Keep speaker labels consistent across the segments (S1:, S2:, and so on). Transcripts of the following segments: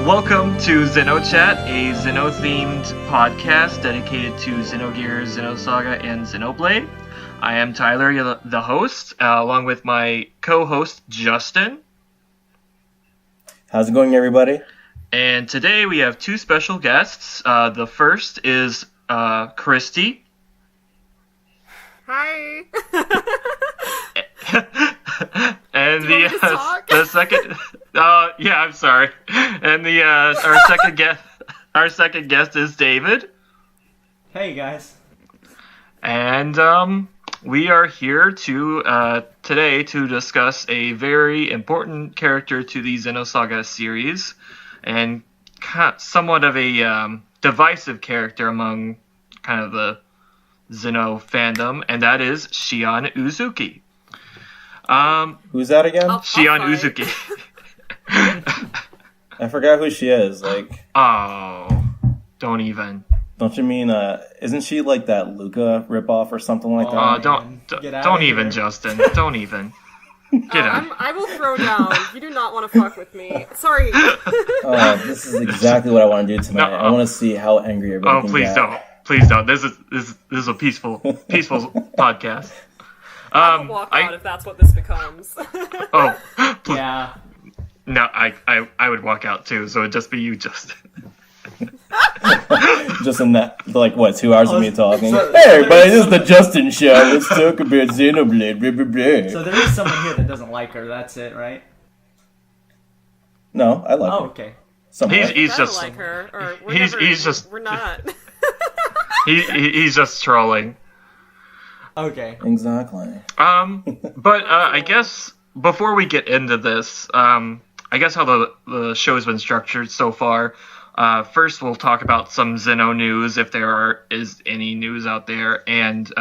S1: Welcome to XenoChat, a Xeno-themed podcast dedicated to Xenogears, Xenosaga, and Xenoblade. I am Tyler, the host, along with my co-host, Justin.
S2: How's it going, everybody?
S1: And today we have two special guests. The first is Kristi.
S3: Hi.
S1: And the second, I'm sorry. And our second guest is David.
S4: Hey guys.
S1: And we are here today to discuss a very important character to the Xenosaga series, and somewhat of a divisive character among kind of the Xeno fandom, and that is Shion Uzuki.
S2: Who's that again?
S1: Shion Uzuki.
S2: I forgot who she is.
S1: Oh, don't even.
S2: Don't you mean? Isn't she like that Luca ripoff or something like that?
S1: Don't even, Justin. Don't even. Get out.
S3: I will throw down. You do not want to fuck with me. Sorry.
S2: This is exactly what I want to do tonight. I want to see how angry everybody can get.
S1: Don't. Please don't. This is a peaceful podcast.
S3: I will walk out if that's what this becomes.
S1: Oh, please.
S4: Yeah.
S1: No, I would walk out too, so it'd just be you, Justin.
S2: Just in that, 2 hours of me talking. Hey, everybody, this is the Justin show. Let's talk about Xenoblade. Blah, blah, blah.
S4: So there is someone here that doesn't like her. That's it, right?
S2: No, I like her.
S4: Oh, okay.
S1: He's just
S3: like her, or we're not.
S1: He's just trolling.
S4: Okay.
S2: Exactly.
S1: But I guess before we get into this, I guess how the show's been structured so far. First, we'll talk about some Xeno news, if there is any news out there, and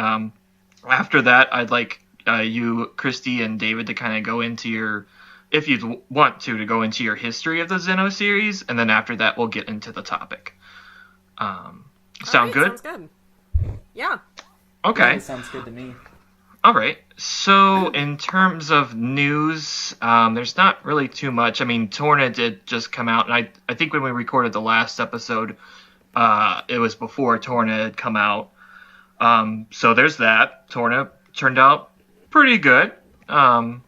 S1: after that, I'd like you, Kristi, and David to kind of go into if you want to go into your history of the Xeno series, and then after that, we'll get into the topic. Sound good?
S3: Sounds good. Yeah.
S1: Okay.
S4: That sounds good to me.
S1: All right. So, in terms of news, there's not really too much. I mean, Torna did just come out, and I think when we recorded the last episode, it was before Torna had come out. So there's that. Torna turned out pretty good.
S4: I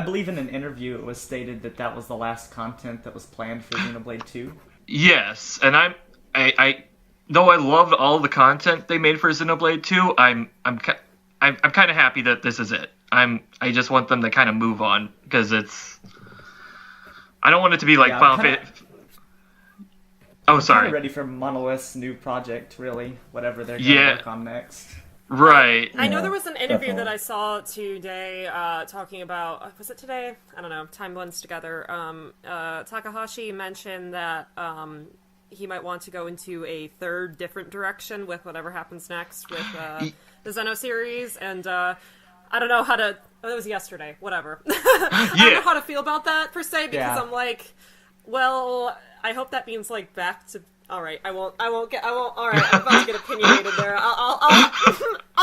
S4: believe in an interview it was stated that was the last content that was planned for Xenoblade 2.
S1: Yes, and I though I loved all the content they made for Xenoblade 2, I'm kind of happy that this is it. I just want them to kind of move on, because I don't want it to be like Final Fantasy. Oh, sorry.
S4: I'm ready for Monolith's new project, really. Whatever they're going to work on next.
S1: Right.
S3: I know there was an interview that I saw today talking about, was it today? I don't know, time blends together. Takahashi mentioned that he might want to go into a third different direction with whatever happens next with the Xeno series, and I don't know how to... Oh, that was yesterday. Whatever. I don't know how to feel about that, per se, because I'm like, well, I hope that means, back to... Alright, I won't, alright, I'm about to get opinionated there. I'll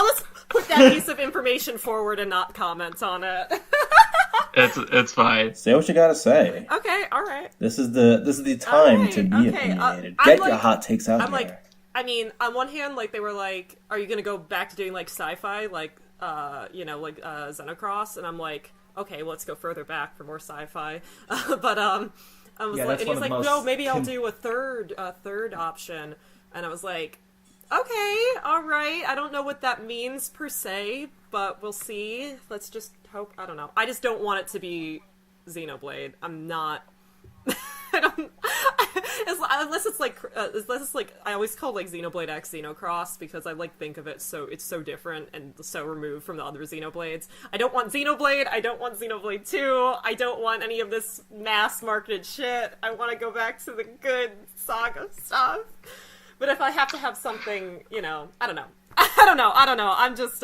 S3: just put that piece of information forward and not comment on it.
S1: It's fine.
S2: Say what you gotta say.
S3: Okay, alright.
S2: This is the time to be opinionated. Get your hot takes out there.
S3: I mean, on one hand, they were like, are you gonna go back to doing, sci-fi, Xenocross? And I'm like, okay, let's go further back for more sci-fi. But, I was and he's like, no, maybe I'll do a third option. And I was like, okay, alright, I don't know what that means, per se, but we'll see. Let's just hope, I don't know. I just don't want it to be Xenoblade. I'm not... unless it's I always call Xenoblade X Xenocross, because I think of it it's so different and so removed from the other Xenoblades. I don't want Xenoblade, I don't want Xenoblade 2, I don't want any of this mass marketed shit. I want to go back to the good Saga stuff. But if I have to have something, I don't know. I'm just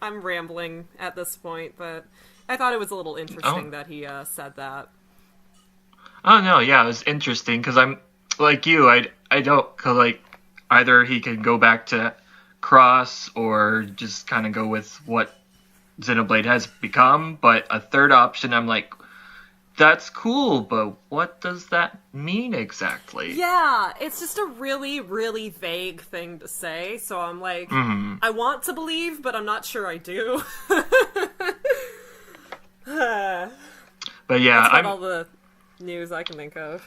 S3: I'm rambling at this point, but I thought it was a little interesting that he said that.
S1: Oh, no, yeah, it was interesting, because I'm, like you, I don't, cause, either he could go back to Cross, or just kind of go with what Xenoblade has become, but a third option, I'm like, that's cool, but what does that mean exactly?
S3: Yeah, it's just a really, really vague thing to say, so I'm like, I want to believe, but I'm not sure I do.
S1: But yeah,
S3: That's about all the news I can think of.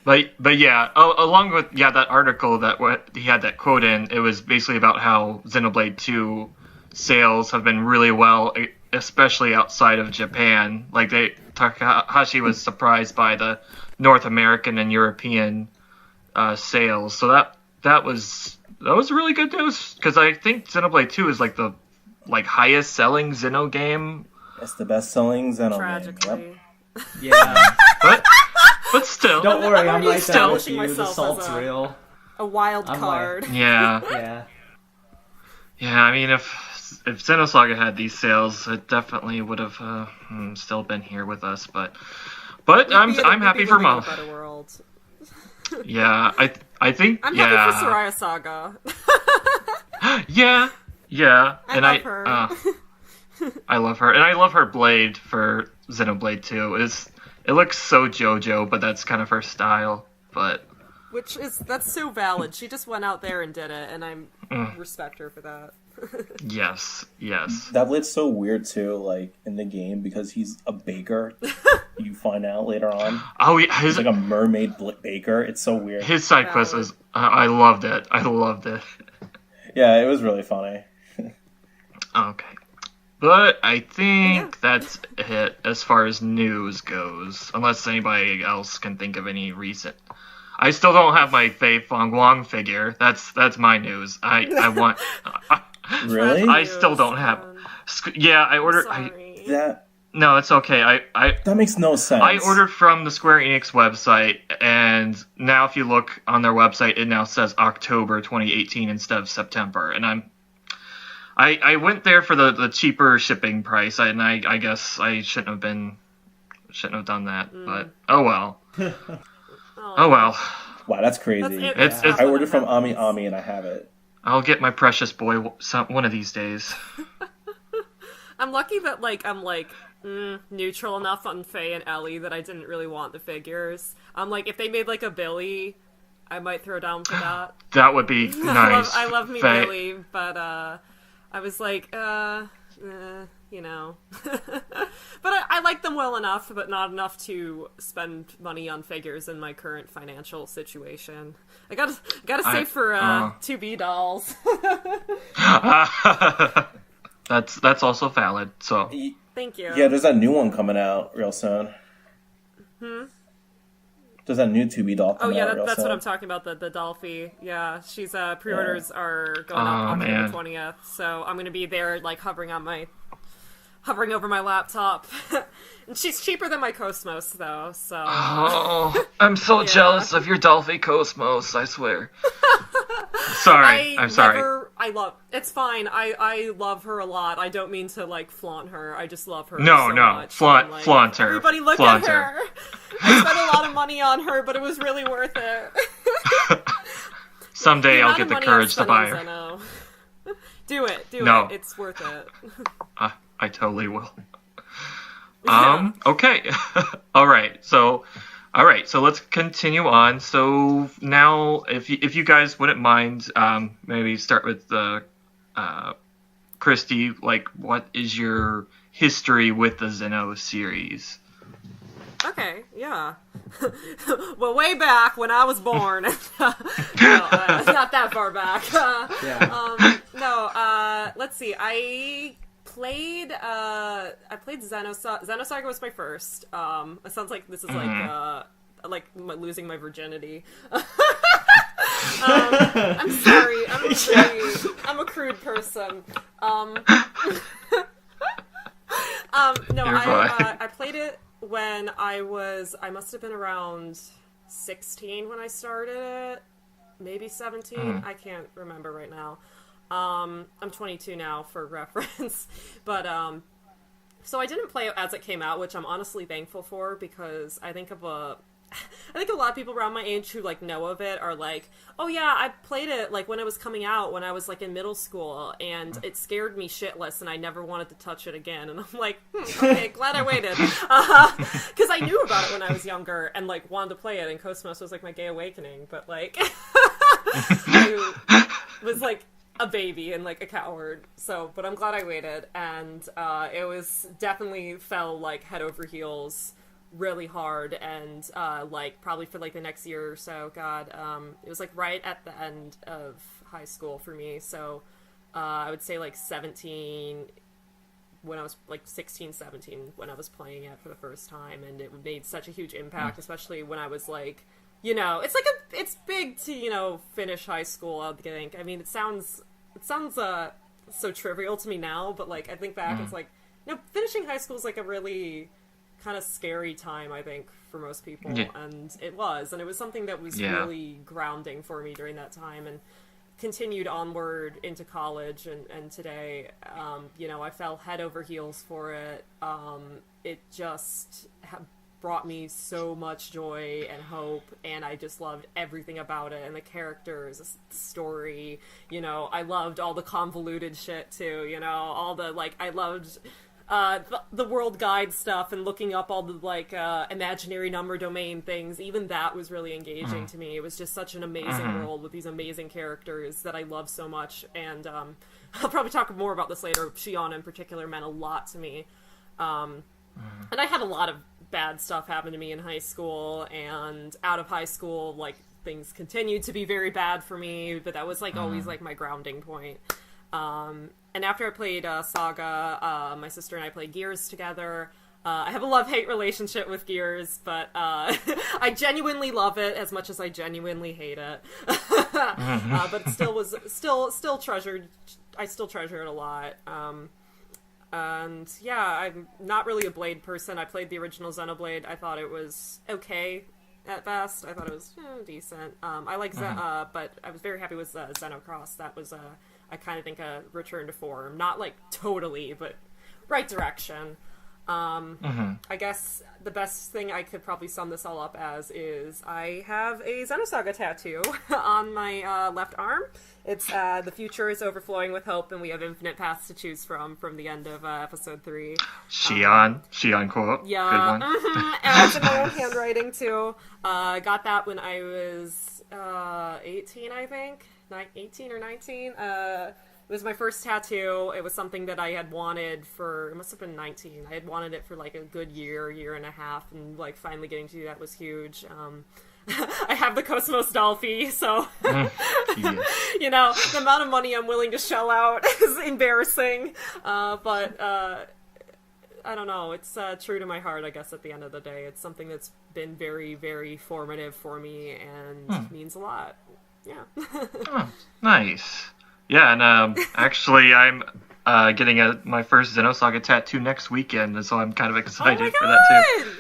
S1: but yeah, along with that article that what he had that quote in, it was basically about how Xenoblade 2 sales have been really well, especially outside of Japan. Like Takahashi was surprised by the North American and European sales, so that was really good news, because I think Xenoblade 2 is like the highest selling Xeno game.
S2: It's the best selling Xeno
S3: Tragically.
S2: game. Yep.
S4: Yeah.
S1: But still.
S4: Don't worry, I'm
S3: already
S4: right there with
S3: establishing
S4: you. The
S3: myself
S4: salt's
S3: as
S4: real.
S3: A wild
S4: I'm
S3: card.
S1: Yeah.
S4: Yeah.
S1: Yeah, I mean, if Xenosaga had these sales, it definitely would have still been here with us. But I'm happy for Mo.
S3: Better world.
S1: Yeah, I think
S3: I'm happy for Soraya Saga.
S1: yeah.
S3: I love her.
S1: I love her, and I love her blade for Xenoblade 2. It looks so JoJo, but that's kind of her style. But
S3: That's so valid. She just went out there and did it, and I respect her for that.
S1: yes.
S2: That blade's so weird too, like in the game, because he's a baker. You find out later on.
S1: Oh, yeah,
S2: He's like a mermaid baker. It's so weird.
S1: His side quest was I loved it.
S2: Yeah, it was really funny.
S1: Okay. But I think that's it as far as news goes, unless anybody else can think of any recent. I still don't have my Fei Fong figure. That's my news. I want.
S2: Really?
S1: I still don't have. Yeah, I ordered. No, it's okay.
S2: That makes no sense.
S1: I ordered from the Square Enix website, and now if you look on their website, it now says October 2018 instead of September, and I went there for the cheaper shipping price, and I guess I shouldn't have done that, but oh well. Oh well.
S2: Wow, that's crazy.
S1: It's
S2: I ordered from Ami Ami and I have it.
S1: I'll get my precious boy one of these days.
S3: I'm lucky that I'm neutral enough on Faye and Ellie that I didn't really want the figures. I'm like, if they made like a Billy, I might throw down for that.
S1: That would be nice.
S3: I love me
S1: Faye.
S3: Billy, but I was like, you know. But I like them well enough, but not enough to spend money on figures in my current financial situation. I gotta save for 2B dolls.
S1: That's also valid. So
S3: thank you.
S2: Yeah, there's that new one coming out real soon. There's that new 2B doll coming out real soon.
S3: That's what I'm talking about, the Dolphy. Yeah, she's pre-orders are going up October 20th, so I'm gonna be there like hovering over my laptop. And she's cheaper than my KOS-MOS though, so
S1: I'm so jealous of your Dolphy KOS-MOS, I swear. I'm sorry.
S3: It's fine. I love her a lot. I don't mean to like flaunt her. I just love her
S1: much. Flaunt her.
S3: Everybody look at her. I spent a lot of money on her, but it was really worth it.
S1: Someday I'll get the courage to buy her.
S3: Do it. It's worth it.
S1: I totally will. Okay. All right. So let's continue on. So now, if you guys wouldn't mind, maybe start with Kristi. Like, what is your history with the Xeno series?
S3: Okay, yeah. Well, way back when I was born. Not that far back. Let's see. I played Xenosaga. Xenosaga was my first. It sounds like this is like losing my virginity. I'm sorry. I'm a crude person. I played it when I must have been around 16 when I started it. Maybe 17. I can't remember right now. I'm 22 now for reference. But, so I didn't play it as it came out, which I'm honestly thankful for, because I think of I think a lot of people around my age who, like, know of it are like, oh yeah, I played it, like, when it was coming out, when I was, like, in middle school, and it scared me shitless, and I never wanted to touch it again, and I'm like, okay, glad I waited. Because I knew about it when I was younger, and, like, wanted to play it, and KOS-MOS was, like, my gay awakening, but, like, I was, like, a baby and, like, a coward, but I'm glad I waited, and it was definitely fell, like, head over heels really hard, and like probably for like the next year or so, it was like right at the end of high school for me, so I would say like 17, when I was like 16, 17, when I was playing it for the first time, and it made such a huge impact, especially when I was like, you know, it's big to, you know, finish high school, I think. I mean, it sounds so trivial to me now, but like I think back, it's like, you know, finishing high school is like a really kind of scary time, I think, for most people, and it was something that was really grounding for me during that time, and continued onward into college, and today, you know, I fell head over heels for it. It just brought me so much joy and hope, and I just loved everything about it, and the characters, the story, you know, I loved all the convoluted shit too, you know, all the, like, I loved the world guide stuff, and looking up all the, like, imaginary number domain things. Even that was really engaging to me. It was just such an amazing world with these amazing characters that I love so much, and I'll probably talk more about this later. Shion in particular meant a lot to me. And I had a lot of bad stuff happen to me in high school, and out of high school, like, things continued to be very bad for me, but that was, like, always, like, my grounding point. And after I played Saga, my sister and I played Gears together. I have a love-hate relationship with Gears, but I genuinely love it as much as I genuinely hate it. But it still was still treasured. I still treasure it a lot. And yeah, I'm not really a Blade person. I played the original Xenoblade. I thought it was okay at best. I thought it was decent. I like but I was very happy with Xenocross. That was I kind of think a return to form. Not, like, totally, but right direction. I guess the best thing I could probably sum this all up as is I have a Xenosaga tattoo on my left arm. It's the future is overflowing with hope, and we have infinite paths to choose from the end of Episode 3.
S1: Shion quote.
S3: Yeah.
S1: Good one.
S3: And it's in my own handwriting, too. I got that when I was 18, I think. 18 or 19. It was my first tattoo. It was something that I had wanted for, it must have been 19. I had wanted it for like a good year and a half, and like finally getting to do that was huge. I have the KOS-MOS Dolphy, so you know, the amount of money I'm willing to shell out is embarrassing. But I don't know, it's true to my heart, I guess, at the end of the day. It's something that's been very, very formative for me, and means a lot. Yeah.
S1: Nice. Yeah, and actually, I'm getting my first Xenosaga tattoo next weekend, so I'm kind of excited for that too.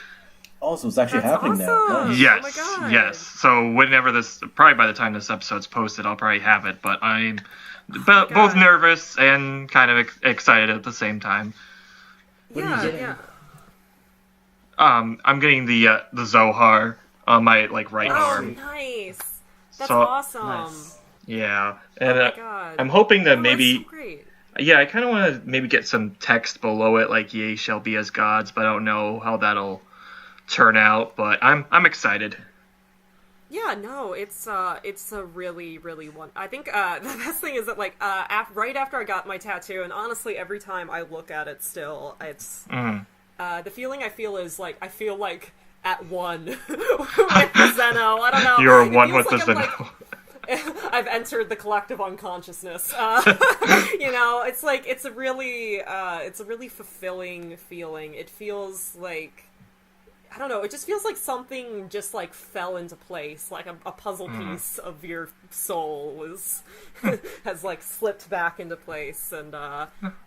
S2: Oh, so it's actually happening now. Nice.
S1: Yes,
S3: oh my God.
S1: yes. So whenever probably by the time this episode's posted, I'll probably have it. But I'm both nervous and kind of excited at the same time.
S3: Yeah.
S1: I'm getting the Zohar on my right arm.
S3: Oh, nice. That's
S1: So-
S3: awesome.
S4: Nice.
S1: Yeah, and
S3: Oh my God.
S1: I'm hoping that
S3: Oh,
S1: maybe.
S3: that's so great.
S1: Yeah, I kind of want to maybe get some text below it, like "Ye shall be as gods," but I don't know how that'll turn out. But I'm excited.
S3: Yeah, no, it's a really, really one. I think the best thing is that right after I got my tattoo, and honestly, every time I look at it, still, it's the feeling I feel is I feel like at one with the Xeno. I don't know.
S1: You're
S3: It
S1: one
S3: feels
S1: with the
S3: like I'm,
S1: Xeno.
S3: I've entered the collective unconsciousness. It's a really fulfilling feeling. It feels like, I don't know, it just feels like something just fell into place, like a puzzle piece of your soul has slipped back into place, and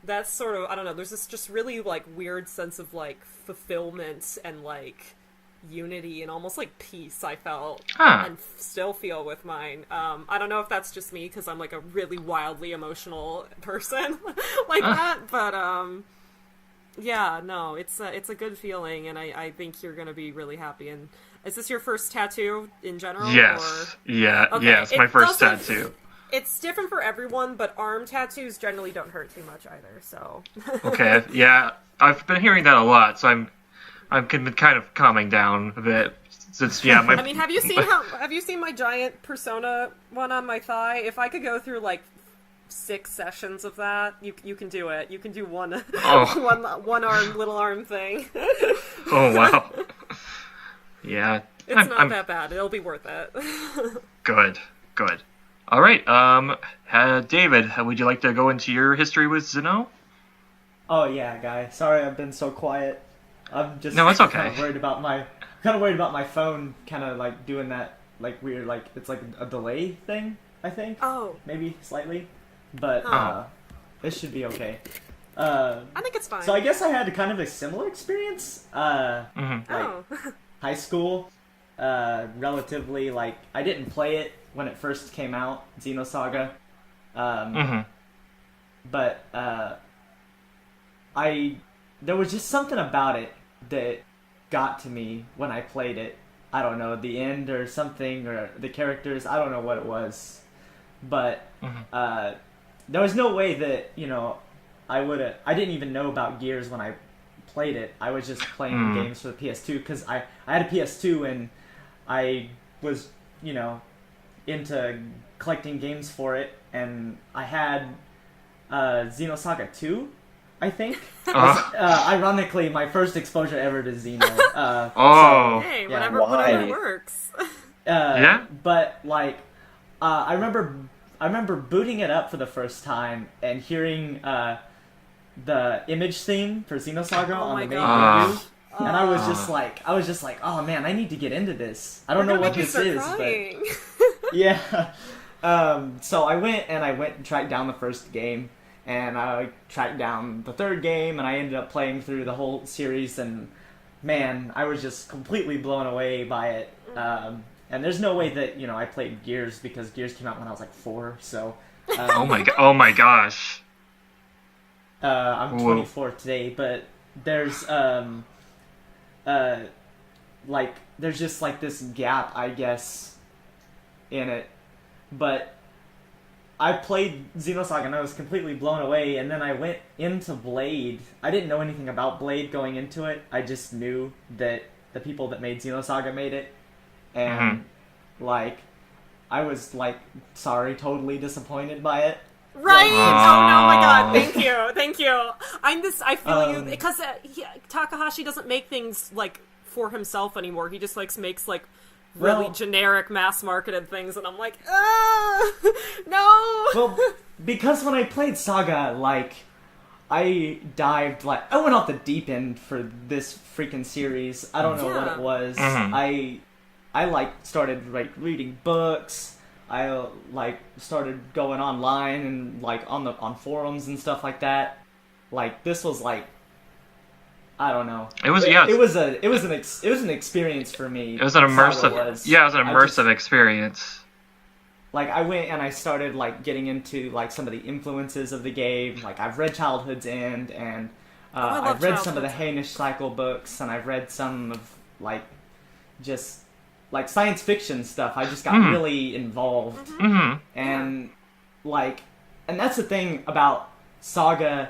S3: that's sort of, I don't know, there's this just really weird sense of fulfillment and unity and almost peace I felt and still feel with mine. I don't know if that's just me because I'm a really wildly emotional person that, but yeah, no, it's a good feeling, and I think you're gonna be really happy. And Is this your first tattoo in general?
S1: Yes.
S3: Or...
S1: Yeah.
S3: Okay.
S1: Yes, my first tattoo.
S3: It's different for everyone, but arm tattoos generally don't hurt too much either. So.
S1: Okay. Yeah, I've been hearing that a lot, so I'm kind of calming down a bit. Since
S3: I mean, have you seen my giant Persona one on my thigh? If I could go through like 6 sessions of that, you can do it. You can do one little arm thing.
S1: Oh wow. Yeah.
S3: It's not that bad. It'll be worth it.
S1: Good. All right. David, would you like to go into your history with Xeno?
S4: Oh yeah, guy. Sorry, I've been so quiet. I'm just
S1: no, it's okay.
S4: Kind of worried about my phone, kind of like doing that like weird, like it's like a delay thing. I think.
S3: Oh.
S4: Maybe slightly, but this should be okay.
S3: I think it's fine.
S4: So I guess I had kind of a similar experience. High school. Relatively, like, I didn't play it when it first came out, Xenosaga. But, there was just something about it that got to me when I played it. I don't know, the end or something, or the characters, I don't know what it was. But, there was no way that, I didn't even know about Gears when I played it. I was just playing games for the PS2, because I had a PS2 and I was, into collecting games for it, and I had Xenosaga 2, I think. Ironically, my first exposure ever to Xeno.
S3: Hey, whatever works.
S1: Yeah?
S4: But, like, I remember booting it up for the first time and hearing the image theme for Xenosaga on the main menu. And I was just like, oh man, I need to get into this. I don't know what this is, but yeah. So I went and tracked down the first game, and I tracked down the third game, and I ended up playing through the whole series, and man, I was just completely blown away by it. And there's no way that I played Gears, because Gears came out when I was like 4. So.
S1: Oh my gosh.
S4: I'm 24 today, but there's there's just like this gap, I guess, in it. But I played Xenosaga and I was completely blown away, and then I went into Blade. I didn't know anything about Blade going into it. I just knew that the people that made Xenosaga made it, and I was totally disappointed by it.
S3: Right? Oh no, my god! Thank you. I feel you, because Takahashi doesn't make things like for himself anymore. He just makes really generic, mass marketed things, and I'm like, no.
S4: Well, because when I played Saga, I dived I went off the deep end for this freaking series. I don't know what it was. I started reading books. I started going online and on forums and stuff like that. This was I don't know. It was an experience for me.
S1: It was an immersive. Yeah, it was an immersive experience.
S4: I went and I started getting into some of the influences of the game. I've read Childhood's End, and I've read some of the Hainish Cycle books, and I've read some of just science fiction stuff. I just got really involved. And and that's the thing about Saga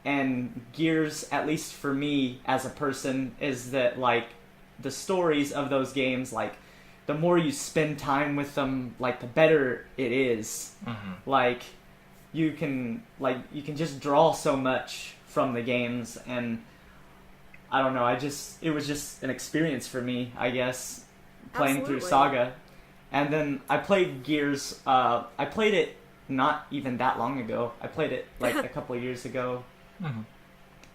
S4: and Gears, at least for me as a person, is that the stories of those games, the more you spend time with them, the better it is. You can just draw so much from the games, and I don't know, it was just an experience for me, I guess, playing through Saga. And then I played Gears. I played it not even that long ago. I played it a couple of years ago,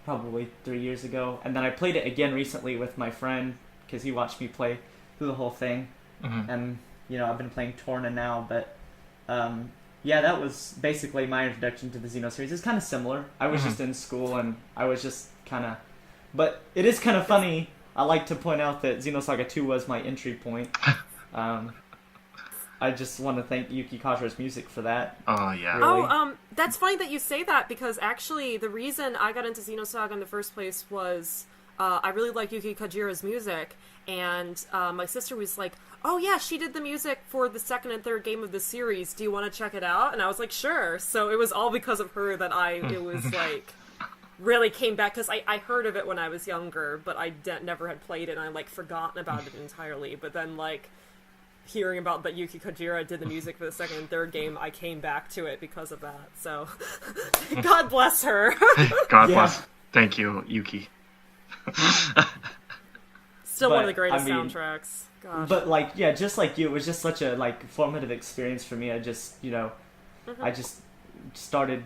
S4: probably 3 years ago. And then I played it again recently with my friend, because he watched me play through the whole thing. And I've been playing Torna now, but that was basically my introduction to the Xeno series. It's kind of similar. I was just in school, and I was just kind of... But it is kind of funny. I like to point out that Xenosaga 2 was my entry point. I just want to thank Yuki Kajira's music for that.
S1: Oh, yeah.
S4: Really.
S3: That's funny that you say that, because actually the reason I got into Xenosaga in the first place was I really like Yuki Kajira's music, and my sister was like, oh yeah, she did the music for the second and third game of the series. Do you want to check it out? And I was like, sure. So it was all because of her that it was like really came back, because I heard of it when I was younger, but I never had played it, and I like forgotten about it entirely. But then like hearing about that Yuki Kajira did the music for the second and third game, I came back to it because of that. So God bless her.
S1: God bless. Thank you, Yuki.
S3: Still one of the greatest soundtracks. Gosh.
S4: But like, yeah, just like you, it was just such a like formative experience for me. I just, I just started,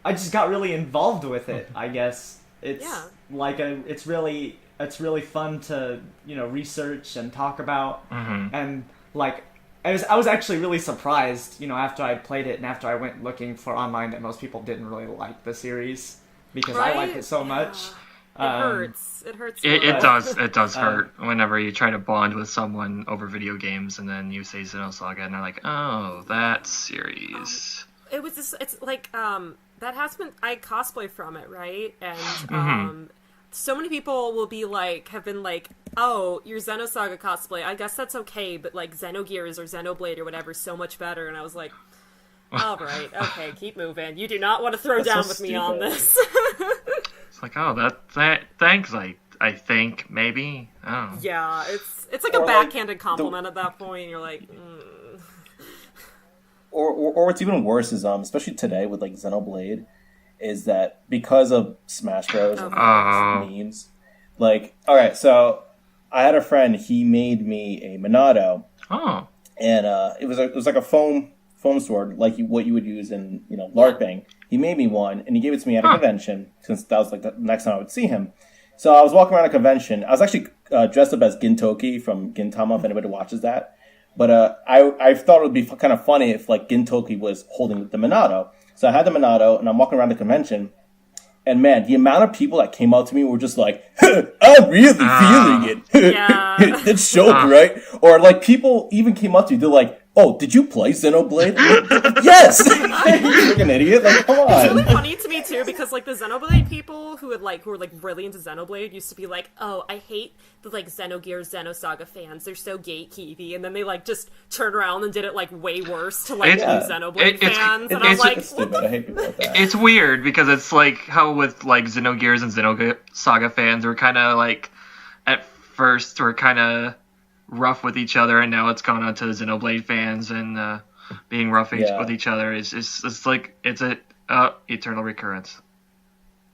S4: I just got really involved with it. I guess it's like it's really fun to research and talk about, and like I was actually really surprised, after I played it and after I went looking for online, that most people didn't really like the series because I like it so much.
S3: It hurts. It hurts.
S1: It does hurt whenever you try to bond with someone over video games and then you say Xenosaga and they're like, oh, that series.
S3: It was just, it's like, that has been, I cosplay from it, right? And, so many people will be like, have been like, oh, your Xenosaga cosplay, I guess that's okay, but like Xenogears or Xenoblade or whatever is so much better. And I was like, all right, okay, keep moving. You do not want to throw down with me on this.
S1: It's like, oh, thanks, I think, maybe. Oh.
S3: Yeah, it's like a backhanded compliment at that point. You're like,
S2: Or what's even worse is, especially today with like Xenoblade, is that because of Smash Bros. And memes, like, all right, so I had a friend, he made me a Monado.
S1: Oh.
S2: And it was like a foam sword, like what you would use in LARPing. He made me one, and he gave it to me at a convention, since that was like the next time I would see him. So I was walking around a convention. I was actually dressed up as Gintoki from Gintama, if anybody watches that. But I thought it would be kind of funny if like Gintoki was holding the Monado. So I had the Monado, and I'm walking around the convention, and man, the amount of people that came up to me were just like, I'm really feeling it. It's Shulk, right? Or like people even came up to me, they're like, oh, did you play Xenoblade? Yes! You're an idiot. Like, come on.
S3: It's really funny to me, too, because, like, the Xenoblade people who were really into Xenoblade used to be like, oh, I hate the, like, Xenogears, Xenosaga fans. They're so gatekeepy. And then they, like, just turned around and did it, like, way worse to, like, new Xenoblade fans. And I'm like,
S2: stupid. I hate people like that.
S1: It's weird, because it's like how with, like, Xenogears and Xenosaga fans were kind of, like, at first were kind of rough with each other, and now it's gone on to the Xenoblade fans and being rough with each other. It's like it's a eternal recurrence.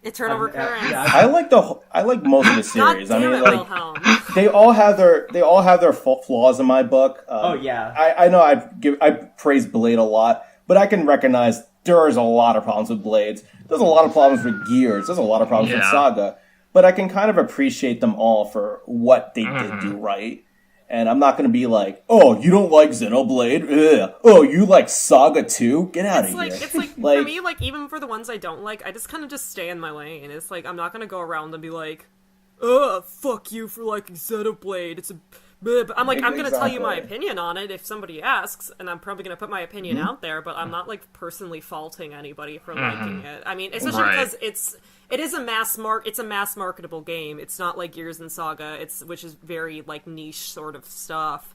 S3: Eternal recurrence.
S2: I like most of the series. I mean, like they all have their flaws in my book. I know I praise Blade a lot, but I can recognize there's a lot of problems with Blades. There's a lot of problems with Gears. There's a lot of problems with Saga, but I can kind of appreciate them all for what they did do right. And I'm not going to be like, oh, you don't like Xenoblade? Ugh. Oh, you like Saga too? Get out of here.
S3: It's like, for me, like, even for the ones I don't like, I just kind of just stay in my lane. It's like, I'm not going to go around and be like, fuck you for liking Xenoblade. It's a... But I'm like, I'm going to tell you my opinion on it if somebody asks, and I'm probably going to put my opinion out there, but I'm not, like, personally faulting anybody for liking it. I mean, especially because it is a it's a mass marketable game. It's not like Gears and Saga, which is very like niche sort of stuff.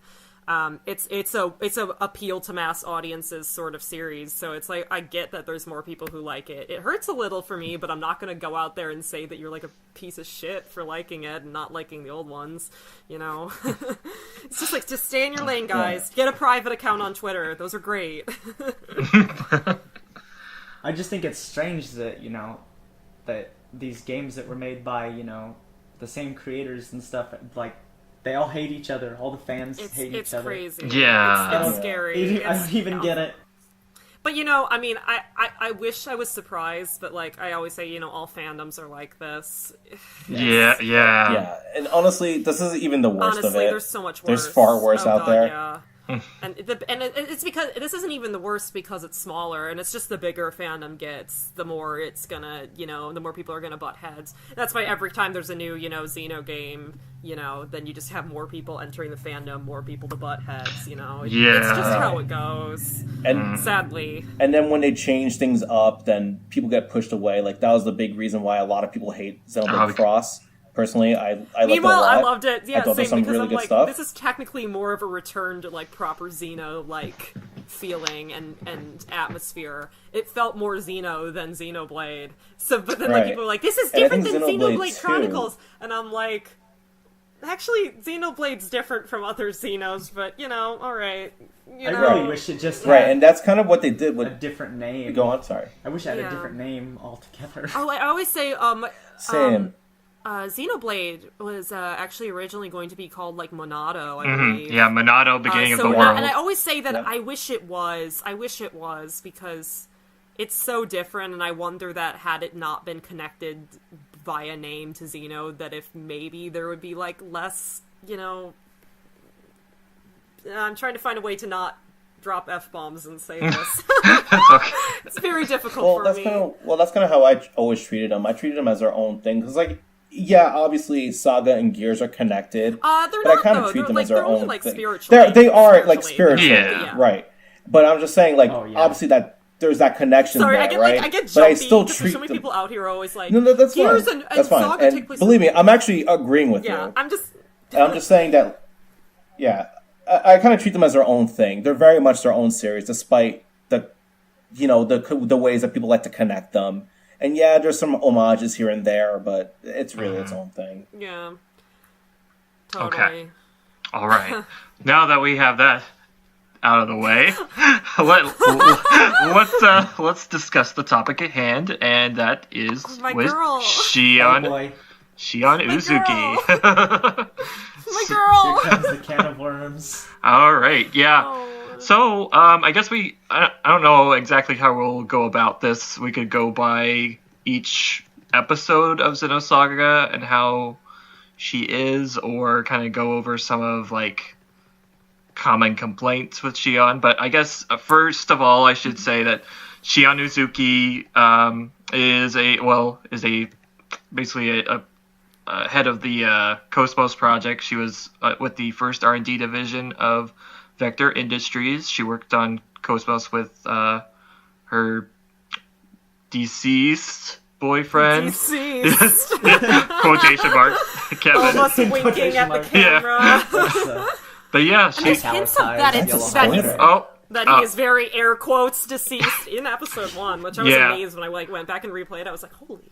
S3: It's a appeal to mass audiences sort of series. So it's like I get that there's more people who like it. It hurts a little for me, but I'm not gonna go out there and say that you're like a piece of shit for liking it and not liking the old ones. It's just like just stay in your lane, guys. Get a private account on Twitter. Those are great.
S4: I just think it's strange that that these games that were made by, the same creators and stuff, like, they all hate each other. All the fans hate each other.
S3: It's crazy.
S1: Yeah.
S3: It's scary.
S4: I don't even get it.
S3: But, I mean, I wish I was surprised, but, like, I always say, all fandoms are like this.
S2: Yeah, and honestly, this isn't even the worst of it.
S3: Honestly, there's so much worse.
S2: There's far worse out there.
S3: Yeah. it's because this isn't even the worst because it's smaller, and it's just the bigger fandom gets, the more it's gonna, the more people are gonna butt heads. That's why every time there's a new, Xeno game, then you just have more people entering the fandom, more people to butt heads, It's just how it goes. And sadly.
S2: And then when they change things up, then people get pushed away. Like, that was the big reason why a lot of people hate Xenoblade Cross. Personally, I loved it a lot.
S3: I loved it. Yeah,
S2: I thought
S3: same,
S2: some
S3: because
S2: really
S3: I'm
S2: good
S3: like,
S2: stuff.
S3: this is technically more of a return to, like, proper Xeno, like, feeling and atmosphere. It felt more Xeno than Xenoblade. So, but then, like, people are like, this is different than Xenoblade Chronicles. And I'm like, actually, Xenoblade's different from other Xenos, but, alright.
S4: I really wish it just had
S2: right, and that's kind of what they did with
S4: a different name.
S2: Go on, sorry.
S4: I wish I had a different name altogether.
S3: Oh, I always say,
S2: Same.
S3: Xenoblade was actually originally going to be called, like, Monado, I believe.
S1: Yeah, Monado, beginning of the world.
S3: And I always say that I wish it was, because it's so different, and I wonder that had it not been connected via name to Xeno, that if maybe there would be, like, less, I'm trying to find a way to not drop F-bombs and say this. It's very difficult for me.
S2: That's kind of how I always treated them. I treated them as their own thing, because, like, yeah, obviously Saga and Gears are connected,
S3: they're
S2: but
S3: not,
S2: I kind of treat them as their own
S3: like,
S2: thing.
S3: They
S2: are like spiritual,
S1: yeah.
S2: Right? But I'm just saying, like, obviously that there's that connection there,
S3: I get,
S2: right?
S3: I get jumpy,
S2: but I still treat
S3: so many people out here are always like,
S2: no, that's
S3: Gears
S2: fine.
S3: and
S2: That's fine.
S3: Saga take place.
S2: Believe me, I'm actually agreeing with you.
S3: I'm just
S2: saying that. Yeah, I kind of treat them as their own thing. They're very much their own series, despite the ways that people like to connect them. And yeah, there's some homages here and there, but it's really its own thing.
S3: Yeah. Totally.
S1: Okay. All right. Now that we have that out of the way, let's discuss the topic at hand, and that is with Shion Uzuki.
S3: My girl.
S4: Here comes the can of worms.
S1: All right. Yeah. Oh. So, I guess I don't know exactly how we'll go about this. We could go by each episode of Xenosaga and how she is, or kind of go over some of, like, common complaints with Shion. But I guess, first of all, I should say that Shion Uzuki is basically a head of the KOS-MOS project. She was with the first R&D division of Vector Industries. She worked on KOS-MOS with her deceased boyfriend.
S3: Deceased.
S1: Quotation mark. Kevin.
S3: Almost winking at the camera.
S1: Yeah. But yeah,
S3: there's hints of that he is very air quotes deceased in episode 1, which I was amazed when I went back and replayed. I was like, holy shit.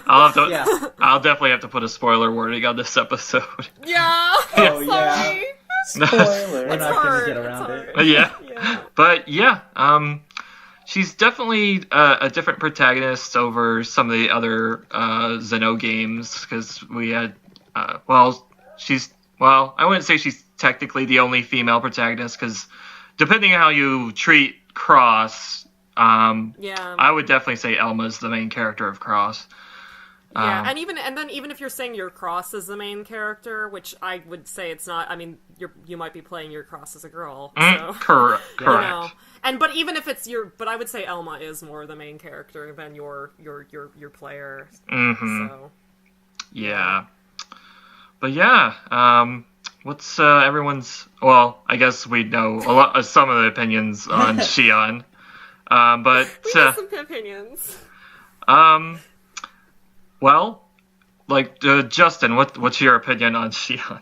S1: I'll definitely have to put a spoiler warning on this episode.
S3: Yeah.
S4: Oh
S3: sorry.
S2: Spoiler.
S4: We're not going to get around it.
S1: Yeah. But yeah, she's definitely a different protagonist over some of the other Xeno games, because we had, I wouldn't say she's technically the only female protagonist, because depending on how you treat Cross, I would definitely say Elma's the main character of Cross.
S3: Yeah, and even if you're saying your Cross is the main character, which I would say it's not. I mean, you might be playing your Cross as a girl. So,
S1: correct.
S3: But even if it's but I would say Elma is more the main character than your player.
S1: Mm-hmm.
S3: So.
S1: Yeah. But yeah, what's everyone's? Well, I guess we know some of the opinions on Shion, but
S3: we have some opinions.
S1: Well, like Justin, what's your opinion on Shion?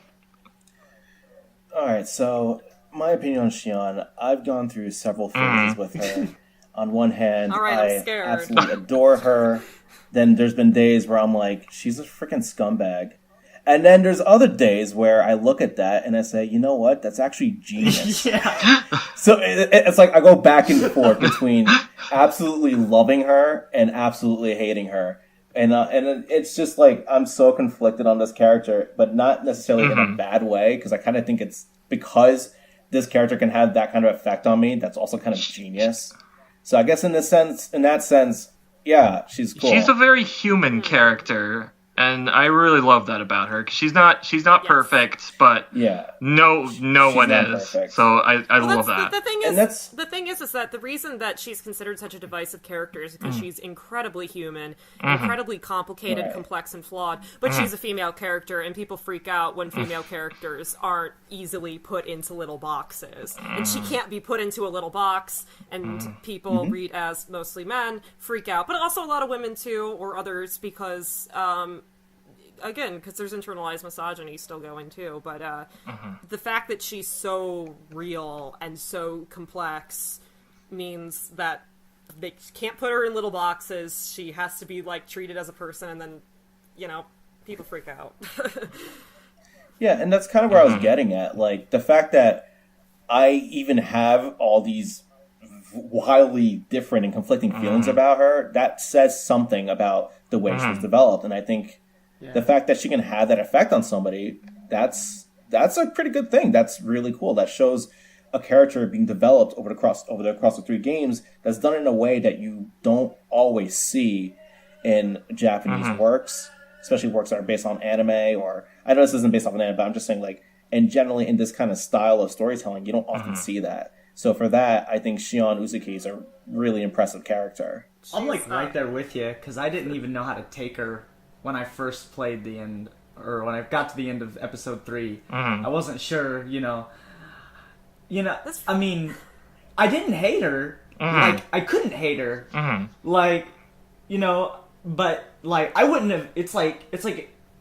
S2: All right, so my opinion on Shion, I've gone through several phases with her. On one hand, I absolutely adore her. Then there's been days where I'm like, she's a freaking scumbag. And then there's other days where I look at that and I say, you know what? That's actually genius. So it's like I go back and forth between absolutely loving her and absolutely hating her. And it's just like I'm so conflicted on this character, but not necessarily in a bad way, because I kind of think it's because this character can have that kind of effect on me. That's also kind of genius. So I guess in that sense, yeah, she's cool.
S1: She's a very human character. And I really love that about her, 'cause she's not perfect, but no one is. Perfect. So I love that.
S3: The thing is that the reason that she's considered such a divisive character is because she's incredibly human, incredibly complicated, complex, and flawed. But she's a female character, and people freak out when female characters aren't easily put into little boxes. And she can't be put into a little box, and people read as mostly men freak out, but also a lot of women too, or others, because again, because there's internalized misogyny still going too, but the fact that she's so real and so complex means that they can't put her in little boxes. She has to be like treated as a person, and then people freak out.
S2: Yeah, and that's kind of where I was getting at, like the fact that I even have all these wildly different and conflicting feelings about her, that says something about the way she was developed. And I think the fact that she can have that effect on somebody, that's a pretty good thing. That's really cool. That shows a character being developed over the course of 3 games that's done in a way that you don't always see in Japanese works, especially works that are based on anime, or I know this isn't based off an anime, but I'm just saying, like, and generally in this kind of style of storytelling, you don't often see that. So for that, I think Shion Uzuki is a really impressive character.
S4: I'm like right there with you, because I didn't even know how to take her when I first played the end, or when I got to the end of episode 3. I wasn't sure, I mean, I didn't hate her. Like, I couldn't hate her. Like, but like, I wouldn't have, it's like,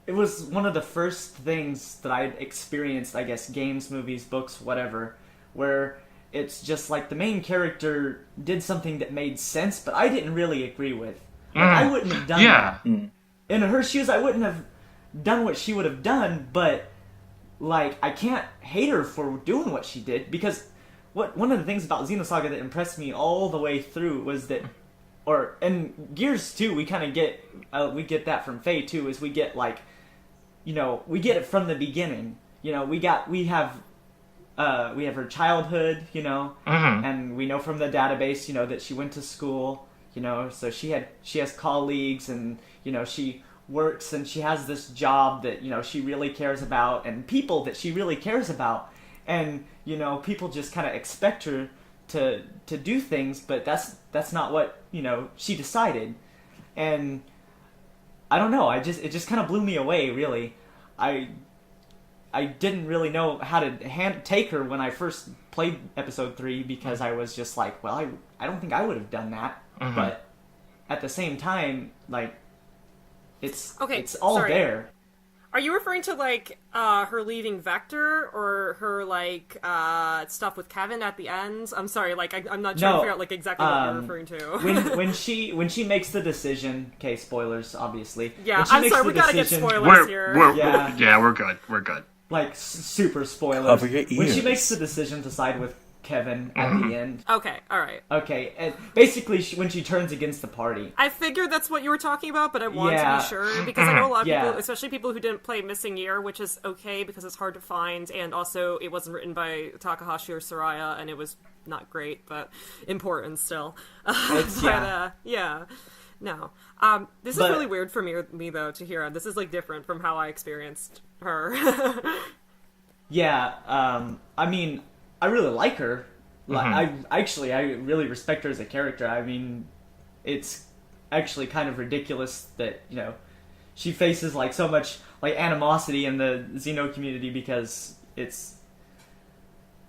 S4: it was one of the first things that I'd experienced, I guess, games, movies, books, whatever, where it's just like the main character did something that made sense, but I didn't really agree with. Like, I wouldn't have done that. In her shoes, I wouldn't have done what she would have done, but, like, I can't hate her for doing what she did, because one of the things about Xenosaga that impressed me all the way through was that, and Gears too, we kind of get, we get that from Faye too, is we get, like, we get it from the beginning. We have her childhood, and we know from the database, that she went to school, so she has colleagues, and, she works, and she has this job that, she really cares about, and people that she really cares about, and, people just kind of expect her to do things, but that's not what, she decided. And I don't know, it just kind of blew me away, really. I didn't really know how to take her when I first played episode 3, because I was just like, well, I don't think I would have done that. But at the same time, like, it's all there.
S3: Are you referring to, like, her leaving Vector, or her, like, stuff with Kevin at the end? I'm sorry, like, I'm not trying to figure out, like, exactly what you're referring to.
S4: when she makes the decision, okay, spoilers, obviously.
S3: Yeah, I'm sorry, we gotta get spoilers here.
S1: We're good. We're good.
S4: Like, super spoilers.
S2: Cover your ears.
S4: When she makes the decision to side with Kevin at the end.
S3: Okay, alright.
S4: Okay, and basically when she turns against the party.
S3: I figured that's what you were talking about, but I wanted to be sure, because I know a lot of people, especially people who didn't play Missing Year, which is okay because it's hard to find, and also it wasn't written by Takahashi or Soraya, and it was not great, but important still. No. This is really weird for me though, to hear. This is, like, different from how I experienced her.
S4: I mean, I really like her. Like, I really respect her as a character. I mean, it's actually kind of ridiculous that, she faces, like, so much, like, animosity in the Xeno community, because it's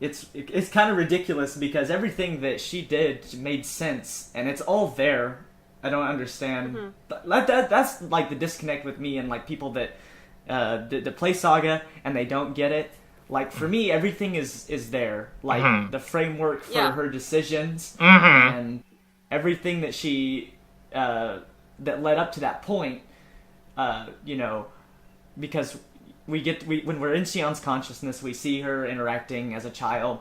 S4: kind of ridiculous, because everything that she did made sense, and it's all there. I don't understand. That's, like, the disconnect with me and, like, people that play Saga and they don't get it. Like, for me, everything is there. Like, the framework for her decisions, and everything that she, that led up to that point, because when we're in Shion's consciousness, we see her interacting as a child,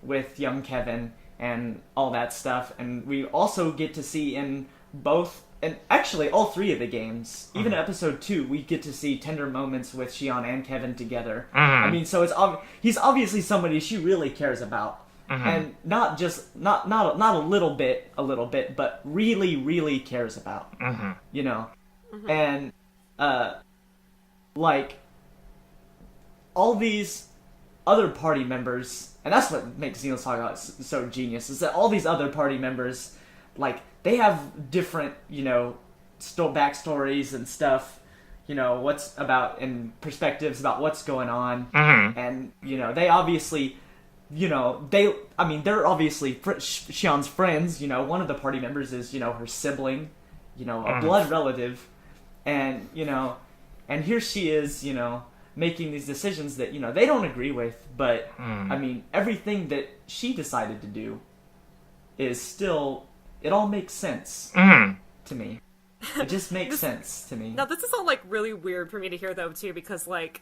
S4: with young Kevin and all that stuff, and we also get to see in both, and actually all 3 of the games, even episode 2, we get to see tender moments with Shion and Kevin together. I mean, so he's obviously somebody she really cares about, and not just not a little bit, but really, really cares about, and like, all these other party members, and that's what makes Xenosaga so genius, is that all these other party members, like, they have different, backstories and stuff, what's about, and perspectives about what's going on, and, they obviously, they're obviously Shion's friends, one of the party members is, her sibling, a blood relative, and, and here she is, making these decisions that, they don't agree with, but, everything that she decided to do is still, it all makes sense to me. It just makes sense to me.
S3: Now, this is all, like, really weird for me to hear, though, too, because, like,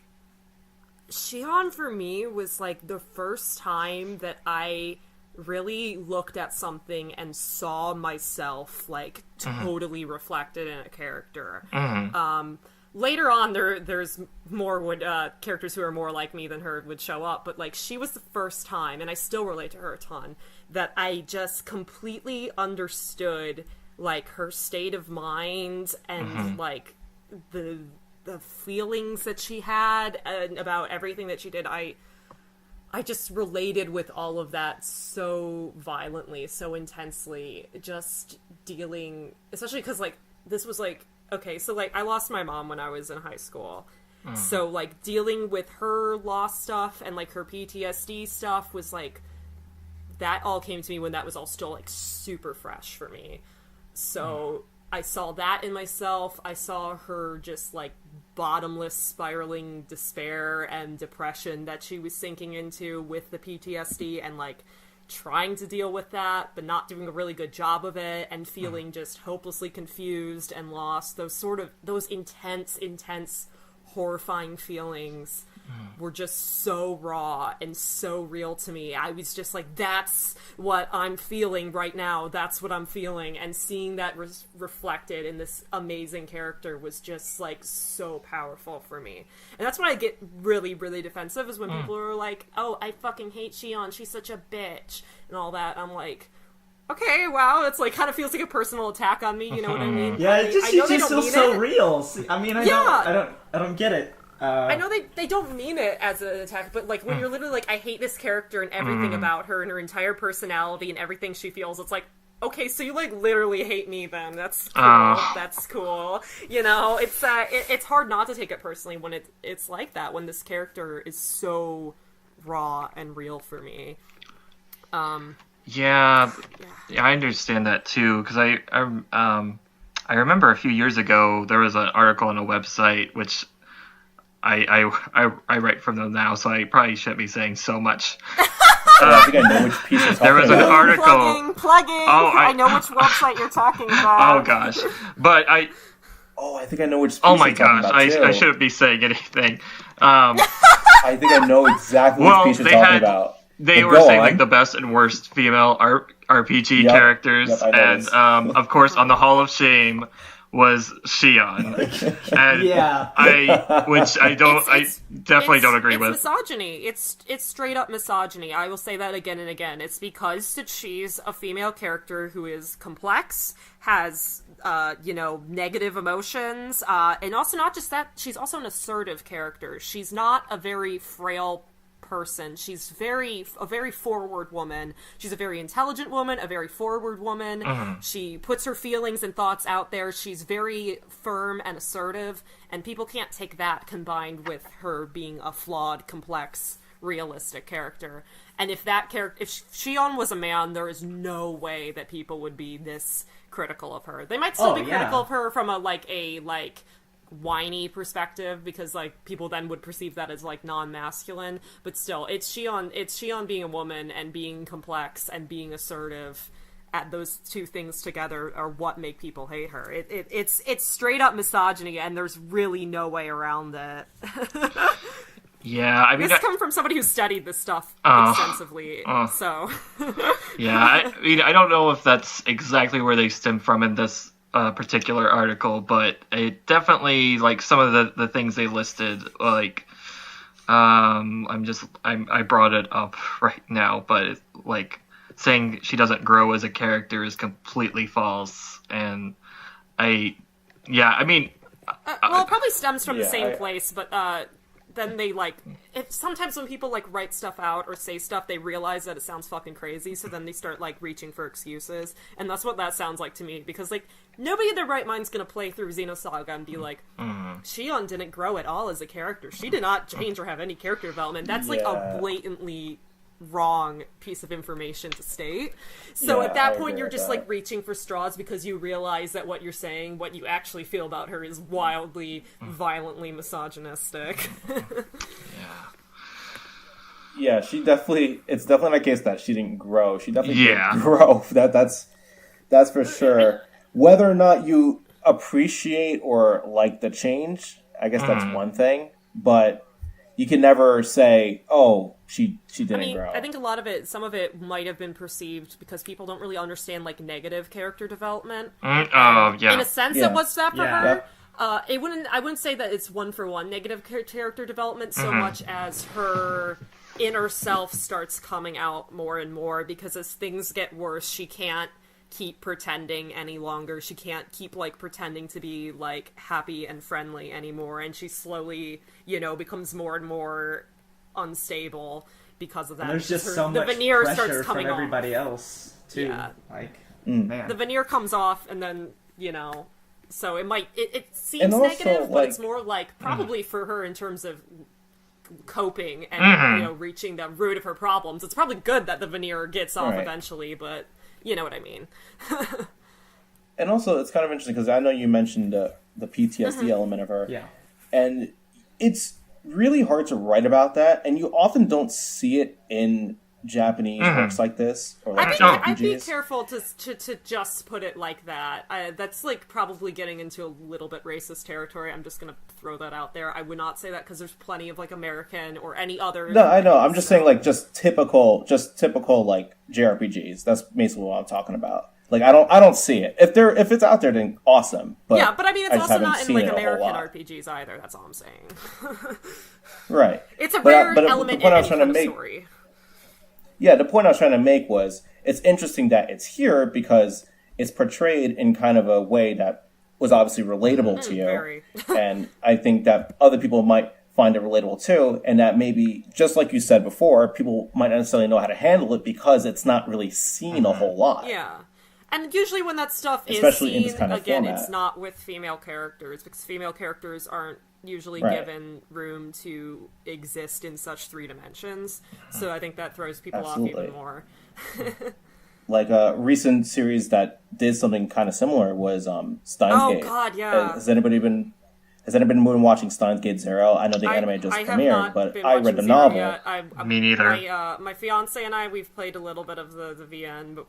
S3: Shion, for me, was, like, the first time that I really looked at something and saw myself, like, totally reflected in a character. Later on, there's more characters who are more like me than her would show up, but, like, she was the first time, and I still relate to her a ton, that I just completely understood, like, her state of mind and, like, the feelings that she had about everything that she did. I just related with all of that so violently, so intensely, just dealing, especially because, like, this was, like, okay, so, like, I lost my mom when I was in high school. So, like, dealing with her loss stuff and, like, her PTSD stuff was, like, that all came to me when that was all still, like, super fresh for me. So, I saw that in myself. I saw her just, like, bottomless spiraling despair and depression that she was sinking into with the PTSD and, like, trying to deal with that, but not doing a really good job of it, and feeling just hopelessly confused and lost. Those intense, horrifying feelings were just so raw and so real to me. I was just like, that's what I'm feeling right now. That's what I'm feeling. And seeing that reflected in this amazing character was just, like, so powerful for me. And that's when I get really, really defensive, is when people are like, oh, I fucking hate Shion. She's such a bitch. And all that. I'm like, okay, wow, it's, like, kind of feels like a personal attack on me, you know what I mean?
S4: Yeah, it just feels so real. I mean, I don't get it.
S3: I know they don't mean it as an attack, but, like, when you're literally like, I hate this character and everything about her and her entire personality and everything she feels, it's like, okay, so you, like, literally hate me then. That's cool. That's cool. It's hard not to take it personally when it's like that, when this character is so raw and real for me.
S1: Yeah, I understand that too, because I remember a few years ago there was an article on a website which I write from them now, so I probably shouldn't be saying so much.
S2: I think I know which piece you're talking
S1: there was an
S2: about.
S1: article.
S3: Plugging. Oh, I know which website you're talking about.
S1: Oh gosh, but I
S2: think I know which piece
S1: oh my
S2: you're talking
S1: gosh,
S2: about, too.
S1: I shouldn't be saying anything.
S2: I think I know exactly which piece you're talking about.
S1: They were saying, like, the best and worst female RPG characters, and of course, on the Hall of Shame was Shion, and I definitely don't agree with.
S3: It's misogyny. It's straight up misogyny. I will say that again and again. It's because she's a female character who is complex, has negative emotions, and also not just that. She's also an assertive character. She's not a very frail person. She's a very forward woman. She's a very intelligent woman, a very forward woman. She puts her feelings and thoughts out there. She's very firm and assertive, and people can't take that combined with her being a flawed, complex, realistic character. And if Shion was a man, there is no way that people would be this critical of her. They might still be critical of her from a whiny perspective, because, like, people then would perceive that as, like, non-masculine, but still, it's Shion being a woman and being complex and being assertive. At those two things together are what make people hate her. It's straight up misogyny, and there's really no way around it.
S1: Yeah, I mean,
S3: this comes from somebody who studied this stuff extensively, so.
S1: Yeah, I don't know if that's exactly where they stem from in this particular article, but it definitely, like, some of the things they listed, like, I brought it up right now, but it's, like, saying she doesn't grow as a character is completely false, and
S3: Well, it probably stems from the
S2: Yeah,
S3: same place, but then they, like... sometimes when people, like, write stuff out or say stuff, they realize that it sounds fucking crazy, so then they start, like, reaching for excuses. And that's what that sounds like to me, because, like, nobody in their right mind's gonna play through Xenosaga and be like, Shion didn't grow at all as a character. She did not change or have any character development. That's, like, a blatantly wrong piece of information to state. So at that point, you're just, like, reaching for straws because you realize that what you're saying, what you actually feel about her, is wildly, violently misogynistic.
S2: Yeah, she definitely... It's definitely not a case that she didn't grow. She definitely didn't grow. That's for sure. Whether or not you appreciate or like the change, I guess that's one thing. But you can never say, oh, she didn't grow.
S3: I think a lot of it, some of it might have been perceived because people don't really understand, like, negative character development. In a sense, it was that for her. I wouldn't say that it's one-for-one negative character development so much as her inner self starts coming out more and more, because as things get worse, she can't keep pretending any longer. She can't keep, like, pretending to be, like, happy and friendly anymore, and she slowly, becomes more and more unstable because of that.
S4: And there's just so much
S3: veneer
S4: pressure
S3: starts coming
S4: from everybody
S3: off.
S4: else, too.
S3: Yeah.
S4: Like, man.
S3: The veneer comes off, and then, so it seems
S2: also,
S3: negative, but it's more like, probably for her in terms of coping and, reaching the root of her problems. It's probably good that the veneer gets off eventually, but you know what I mean.
S2: And also, it's kind of interesting, because I know you mentioned the PTSD element of her.
S4: Yeah.
S2: And it's really hard to write about that, and you often don't see it in Japanese works like this, or like
S3: I'd be careful to just put it like that. That's, like, probably getting into a little bit racist territory. I'm just gonna throw that out there. I would not say that, because there's plenty of, like, American or any other...
S2: No, I know. I'm just saying, like, just typical, like, JRPGs. That's basically what I'm talking about. Like, I don't see it. If it's out there, then awesome. But
S3: yeah, but I mean, it's also not in, like, American
S2: RPGs
S3: either. That's all I'm saying.
S2: Right.
S3: It's a rare element in any kind of story.
S2: Yeah, the point I was trying to make was, it's interesting that it's here because it's portrayed in kind of a way that was obviously relatable to you.
S3: Very.
S2: And I think that other people might find it relatable too, and that maybe, just like you said before, people might not necessarily know how to handle it because it's not really seen a whole lot.
S3: Yeah. And usually when that stuff
S2: especially
S3: is seen,
S2: in this kind of
S3: again,
S2: format.
S3: it's not with female characters, because female characters aren't usually given room to exist in such 3 dimensions. So I think that throws people off even more.
S2: Like a recent series that did something kind of similar was Steins Gate.
S3: Oh God, yeah.
S2: Has anybody been watching Steins Gate Zero? I know the anime just premiered, but I read the novel.
S1: Me neither.
S3: My fiance and I, we've played a little bit of the VN, but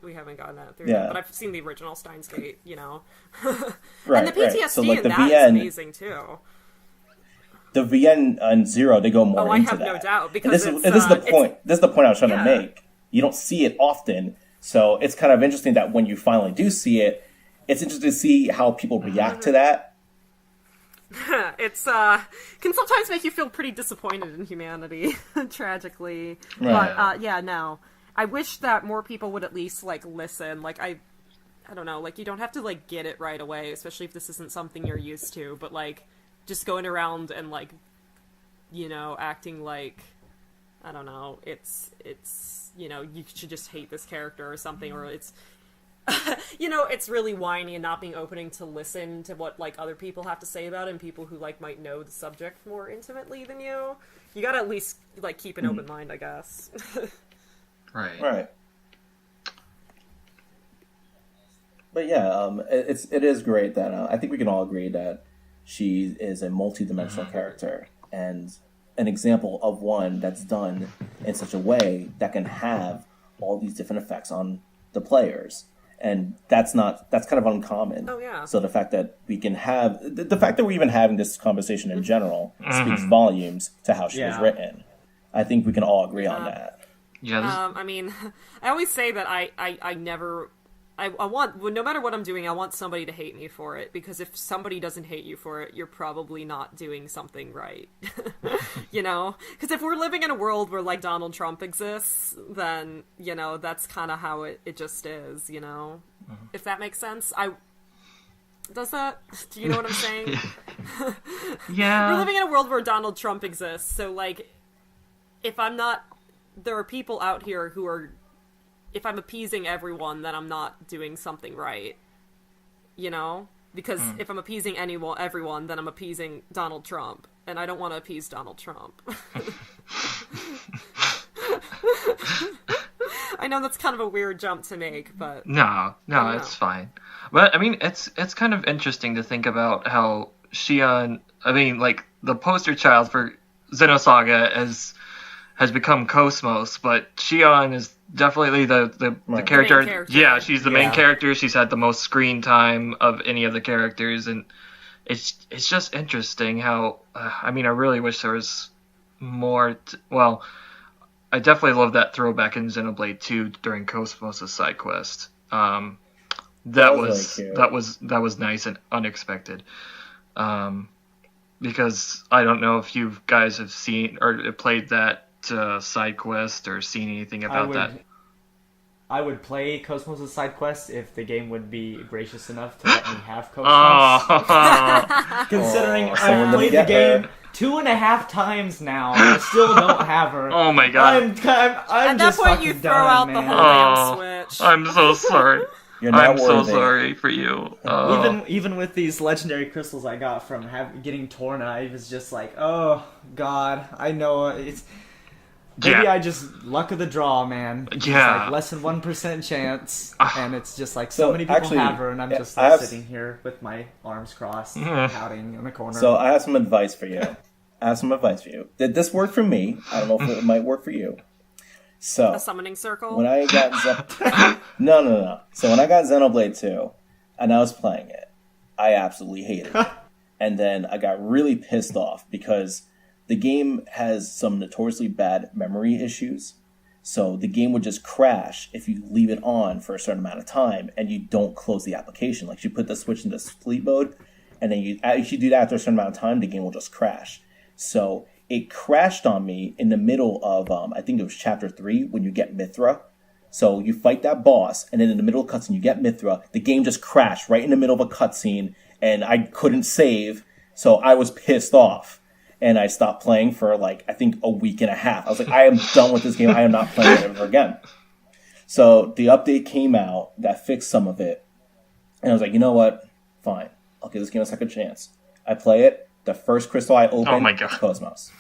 S3: we haven't gotten that through yet. But I've seen the original Steins Gate, And the PTSD
S2: So, like,
S3: in
S2: the
S3: that
S2: VN,
S3: is amazing too.
S2: The VN and Zero, they go more into that.
S3: I have no doubt, because
S2: this is the point. This is the point I was trying to make. You don't see it often, so it's kind of interesting that when you finally do see it, it's interesting to see how people react to that.
S3: It's can sometimes make you feel pretty disappointed in humanity, tragically.
S2: Right.
S3: But no, I wish that more people would at least, like, listen. Like, I don't know, like, you don't have to, like, get it right away, especially if this isn't something you're used to. But, like, just going around and, like, acting like, I don't know, it's you should just hate this character or something, or it's it's really whiny and not being opening to listen to what, like, other people have to say about it, and people who, like, might know the subject more intimately than you. You gotta at least, like, keep an open mind, I guess.
S2: Right. But yeah, it is great that I think we can all agree that she is a multi-dimensional character, and an example of one that's done in such a way that can have all these different effects on the players. And that's kind of uncommon.
S3: Oh, yeah.
S2: So the fact that we can have, the fact that we're even having this conversation in general speaks volumes to how she was written. I think we can all agree on that.
S1: Yeah.
S3: I mean, I always say that I never... I want, no matter what I'm doing, I want somebody to hate me for it, because if somebody doesn't hate you for it, you're probably not doing something right. Because if we're living in a world where, like, Donald Trump exists, then, that's kind of how it just is, If that makes sense. Does that? Do you know what I'm saying?
S1: Yeah.
S3: We're living in a world where Donald Trump exists, so, like, if I'm not... There are people out here who are... If I'm appeasing everyone, then I'm not doing something right. You know? Because if I'm appeasing everyone, then I'm appeasing Donald Trump. And I don't want to appease Donald Trump. I know that's kind of a weird jump to make, but...
S1: No, it's fine. But, I mean, it's kind of interesting to think about how Shion... I mean, like, the poster child for Xenosaga has become KOS-MOS, but Shion is definitely the character.
S3: Main character.
S1: Yeah, she's the main character. She's had the most screen time of any of the characters, and it's just interesting how... I mean, I really wish there was more... well... I definitely love that throwback in Xenoblade 2 during KOS-MOS' side quest. That was nice and unexpected. Because I don't know if you guys have seen or played that side quest or seen anything about that.
S4: I would play KOS-MOS' side quest if the game would be gracious enough to let me have KOS-MOS. Considering I've played the game 2.5 times now, I still don't have her.
S1: Oh my god!
S4: I'm
S3: At
S4: just
S3: that point, you throw out the whole damn Switch.
S1: I'm so sorry.
S2: I'm
S1: so sorry for you.
S4: Even with these legendary crystals I got from getting torn, I was just like, oh god, I know it's. Maybe I just luck of the draw, man. It's like less than 1% chance, and it's just like so many people have her, and I'm just like sitting here with my arms crossed, pouting in the corner.
S2: So I have some advice for you. Did this work for me? I don't know if it might work for you. So
S3: a summoning circle.
S2: When I got no. So when I got Xenoblade 2, and I was playing it, I absolutely hated it, and then I got really pissed off because the game has some notoriously bad memory issues. So the game would just crash if you leave it on for a certain amount of time and you don't close the application. Like you put the Switch into sleep mode, and then if you do that after a certain amount of time, the game will just crash. So it crashed on me in the middle of, I think it was Chapter 3, when you get Mithra. So you fight that boss, and then in the middle of the cutscene, you get Mithra. The game just crashed right in the middle of a cutscene, and I couldn't save, so I was pissed off. And I stopped playing for, like, I think a week and a half. I was like, I am done with this game. I am not playing it ever again. So the update came out that fixed some of it. And I was like, you know what? Fine. I'll give this game a second chance. I play it. The first crystal I opened was KOS-MOS.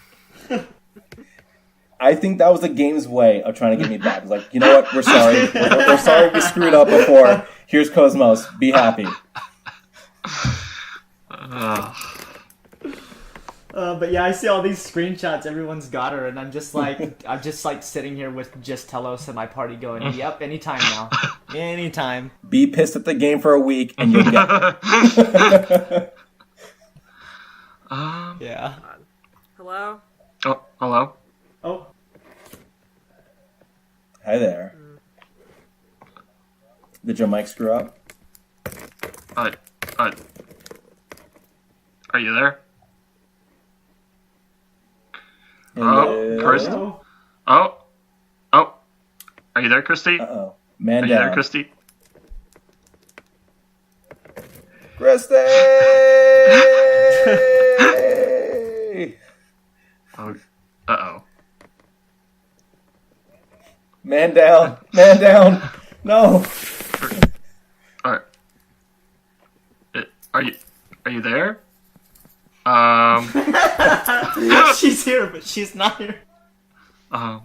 S2: I think that was the game's way of trying to get me back. It's like, you know what? We're sorry. We're sorry we screwed up before. Here's KOS-MOS. Be happy.
S4: But yeah, I see all these screenshots. Everyone's got her, and I'm just like sitting here with just Telos and my party going, "Yep, anytime now, anytime."
S2: Be pissed at the game for a week, and you'll get it.
S4: Yeah.
S3: Hello.
S1: Oh, hello.
S4: Oh.
S2: Hi there. Did your mic screw up?
S1: Are you there?
S2: Hello?
S1: Kristi? Oh. Are you there, Kristi?
S2: Uh-oh. Man
S1: Are
S2: down.
S1: you there, Kristi?
S2: Kristi!
S1: Oh. Uh-oh.
S2: Man down. Man down. No.
S1: Are you there?
S4: She's here, but she's not here.
S1: God,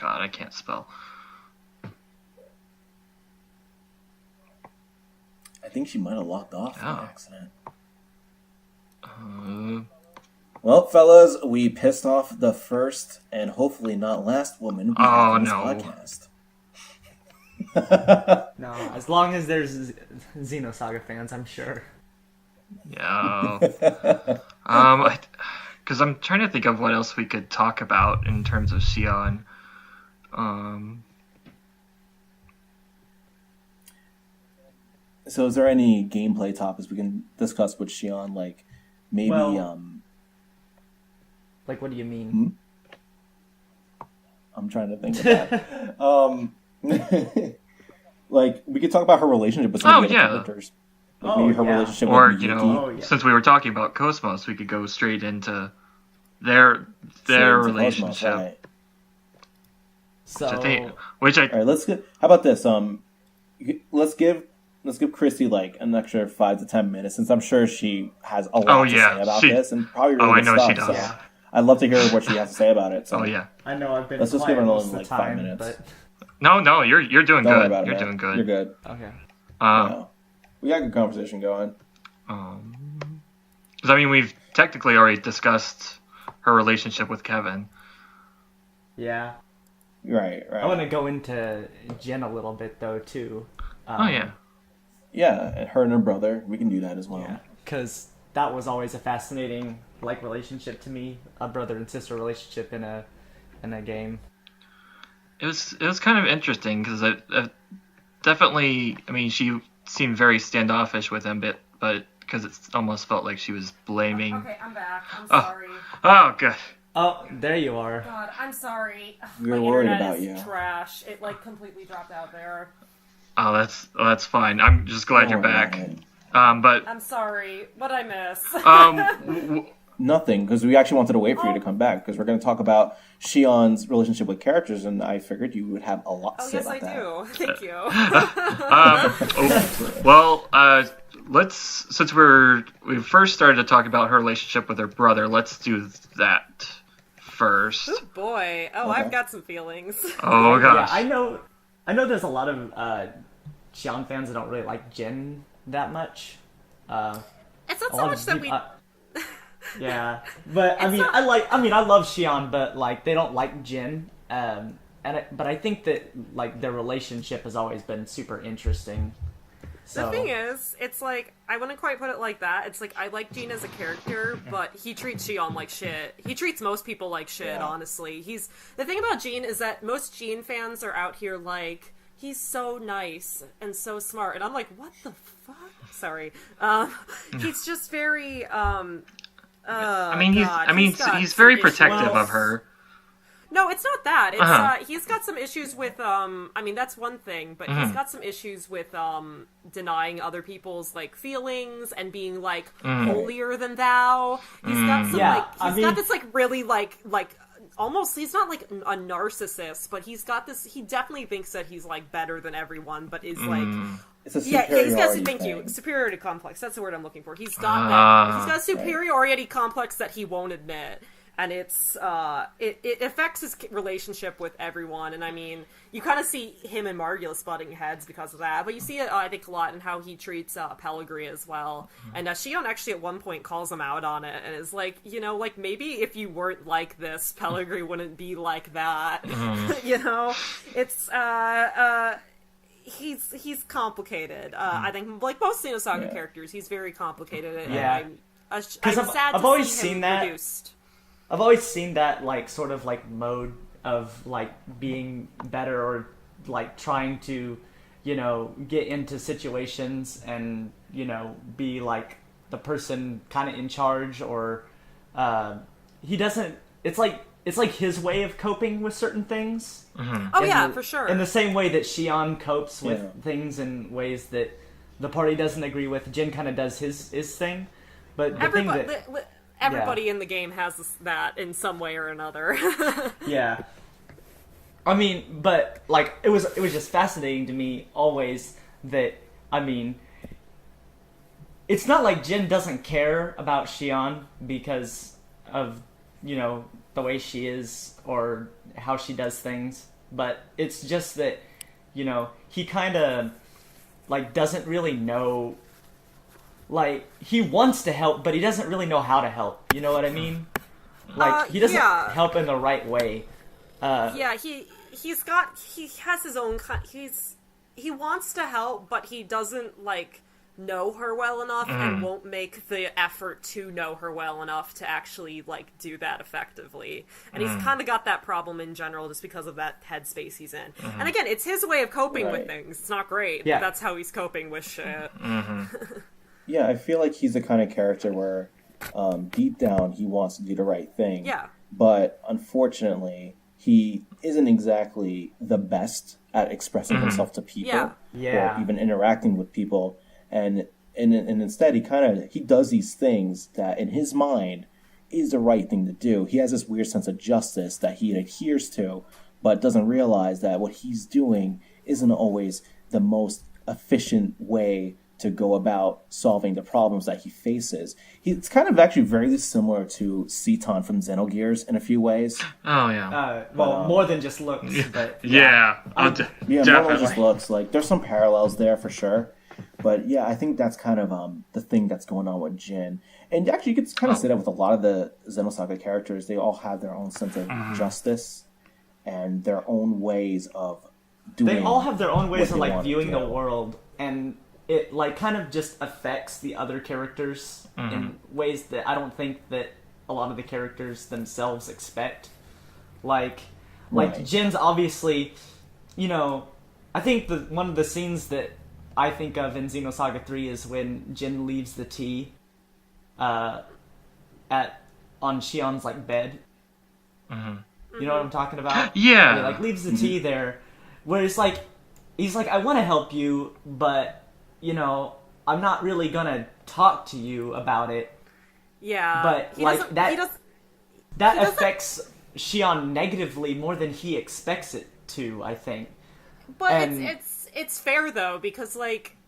S1: I can't spell.
S2: I think she might have locked off by accident.
S1: Uh,
S2: Well, fellas, we pissed off the first and hopefully not last woman we have on this podcast.
S4: No, as long as there's Xenosaga fans, I'm sure.
S1: Yeah. Because I'm trying to think of what else we could talk about in terms of Shion.
S2: So is there any gameplay topics we can discuss with Shion? Like, maybe...
S4: Well, like, what do you mean?
S2: I'm trying to think of that. Like, we could talk about her relationship with some of the other characters. Like maybe her relationship with Yuki.
S1: Since we were talking about KOS-MOS, we could go straight into their relationship.
S2: Right.
S4: So,
S2: all right, let's get. How about this? Let's give Kristi like an extra 5 to 10 minutes, since I'm sure she has a lot to say about this, and probably really good stuff.
S1: She does.
S2: So I'd love to hear what she has to say about it. So.
S4: I know I've been.
S2: Let's just give her
S4: most
S2: like
S4: time,
S2: 5 minutes.
S4: But...
S1: No, you're doing
S2: Don't
S1: good.
S2: Worry about
S1: You're
S2: it,
S1: doing good.
S2: You're good.
S4: Okay.
S2: We got a good conversation going.
S1: Because I mean, we've technically already discussed her relationship with Kevin.
S2: Yeah. Right.
S4: I want to go into Jen a little bit though too.
S2: Yeah, and her and her brother. We can do that as well.
S4: Yeah, because that was always a fascinating like relationship to me, a brother and sister relationship in a game.
S1: It was kind of interesting because it definitely. I mean, she seemed very standoffish with him, but because it almost felt like she was blaming.
S3: Okay, I'm back. I'm sorry.
S1: Oh, good.
S4: Oh, there you are.
S3: God, I'm sorry.
S2: We were worried about you.
S3: Trash. It like completely dropped out there.
S1: Oh, that's fine. I'm just glad you're back. But
S3: I'm sorry. What'd I miss?
S2: Nothing, because we actually wanted to wait for you to come back, because we're going to talk about Shion's relationship with characters, and I figured you would have a lot to say about that.
S3: Oh, yes, I do. Thank you.
S1: Let's, since we first started to talk about her relationship with her brother, let's do that first.
S3: Oh, boy. Oh, okay. I've got some feelings.
S1: Oh, gosh.
S4: Yeah, I know there's a lot of Shion fans that don't really like Jin that much.
S3: It's not so much that we...
S4: Yeah, but I love Shion, but like they don't like Jin. But I think that like their relationship has always been super interesting. So.
S3: The thing is, it's like I wouldn't quite put it like that. It's like I like Jin as a character, but he treats Shion like shit. He treats most people like shit. Honestly, the thing about Jin is that most Jin fans are out here like he's so nice and so smart, and I'm like, what the fuck? Sorry, he's just very.
S1: He's very protective of her.
S3: No, it's not that. It's he's got some issues with that's one thing, but he's got some issues with denying other people's like feelings and being like holier than thou. He's got some got this like really like almost, he's not like a narcissist, but he's got this, he definitely thinks that he's like better than everyone, but is like
S2: it's a superiority
S3: superiority complex. That's the word I'm looking for. He's got that. He's got a superiority complex that he won't admit, and it's it affects his relationship with everyone. And I mean, you kind of see him and Margulis butting heads because of that, but you see it I think a lot in how he treats Pellegrini as well. And Shion actually at one point calls him out on it and is like, you know, like maybe if you weren't like this, Pellegrini wouldn't be like that. You know, it's he's complicated. I think like most Xenosaga characters, he's very complicated.
S4: Yeah,
S3: because
S4: I've always seen that. Reduced. I've always seen that like sort of like mode of like being better or like trying to, you know, get into situations and, you know, be like the person kind of in charge, or he doesn't. It's like his way of coping with certain things.
S3: Oh yeah, for sure.
S4: In the same way that Shion copes with things in ways that the party doesn't agree with, Jin kind of does his thing. But
S3: everybody in the game has that in some way or another.
S4: Yeah. I mean, but like it was just fascinating to me always that, I mean, it's not like Jin doesn't care about Shion because of, you know, the way she is or how she does things, but it's just that, you know, he kind of like doesn't really know, like he wants to help but he doesn't really know how to help, you know what I mean? Like he doesn't help in the right way.
S3: He has his own he wants to help, but he doesn't like know her well enough and won't make the effort to know her well enough to actually like do that effectively. And he's kind of got that problem in general just because of that headspace he's in. And again, it's his way of coping with things. It's not great, but that's how he's coping with shit.
S2: Yeah, I feel like he's the kind of character where deep down he wants to do the right thing.
S3: Yeah.
S2: But unfortunately, he isn't exactly the best at expressing himself to people or even interacting with people, and instead he does these things that in his mind is the right thing to do. He has this weird sense of justice that he adheres to, but doesn't realize that what he's doing isn't always the most efficient way to go about solving the problems that he faces. It's kind of actually very similar to Seton from Xenogears in a few ways.
S1: Oh, yeah.
S4: More than just looks, but...
S1: Yeah.
S2: More than just looks. Like, there's some parallels there for sure. But yeah, I think that's kind of the thing that's going on with Jin. And actually, you could kind of say that with a lot of the Xenosaga characters. They all have their own sense of justice and their own ways of doing.
S4: They all have their own ways of like viewing the world, and it like kind of just affects the other characters in ways that I don't think that a lot of the characters themselves expect. Like Jin's obviously, I think one of the scenes that I think of in Xenosaga 3 is when Jin leaves the tea on Shion's like bed. You know what I'm talking about?
S1: Yeah.
S4: He like leaves the tea there, where he's like, I want to help you, but I'm not really gonna talk to you about it.
S3: Yeah.
S4: But that affects Shion negatively more than he expects it to, I think.
S3: But it's fair though, because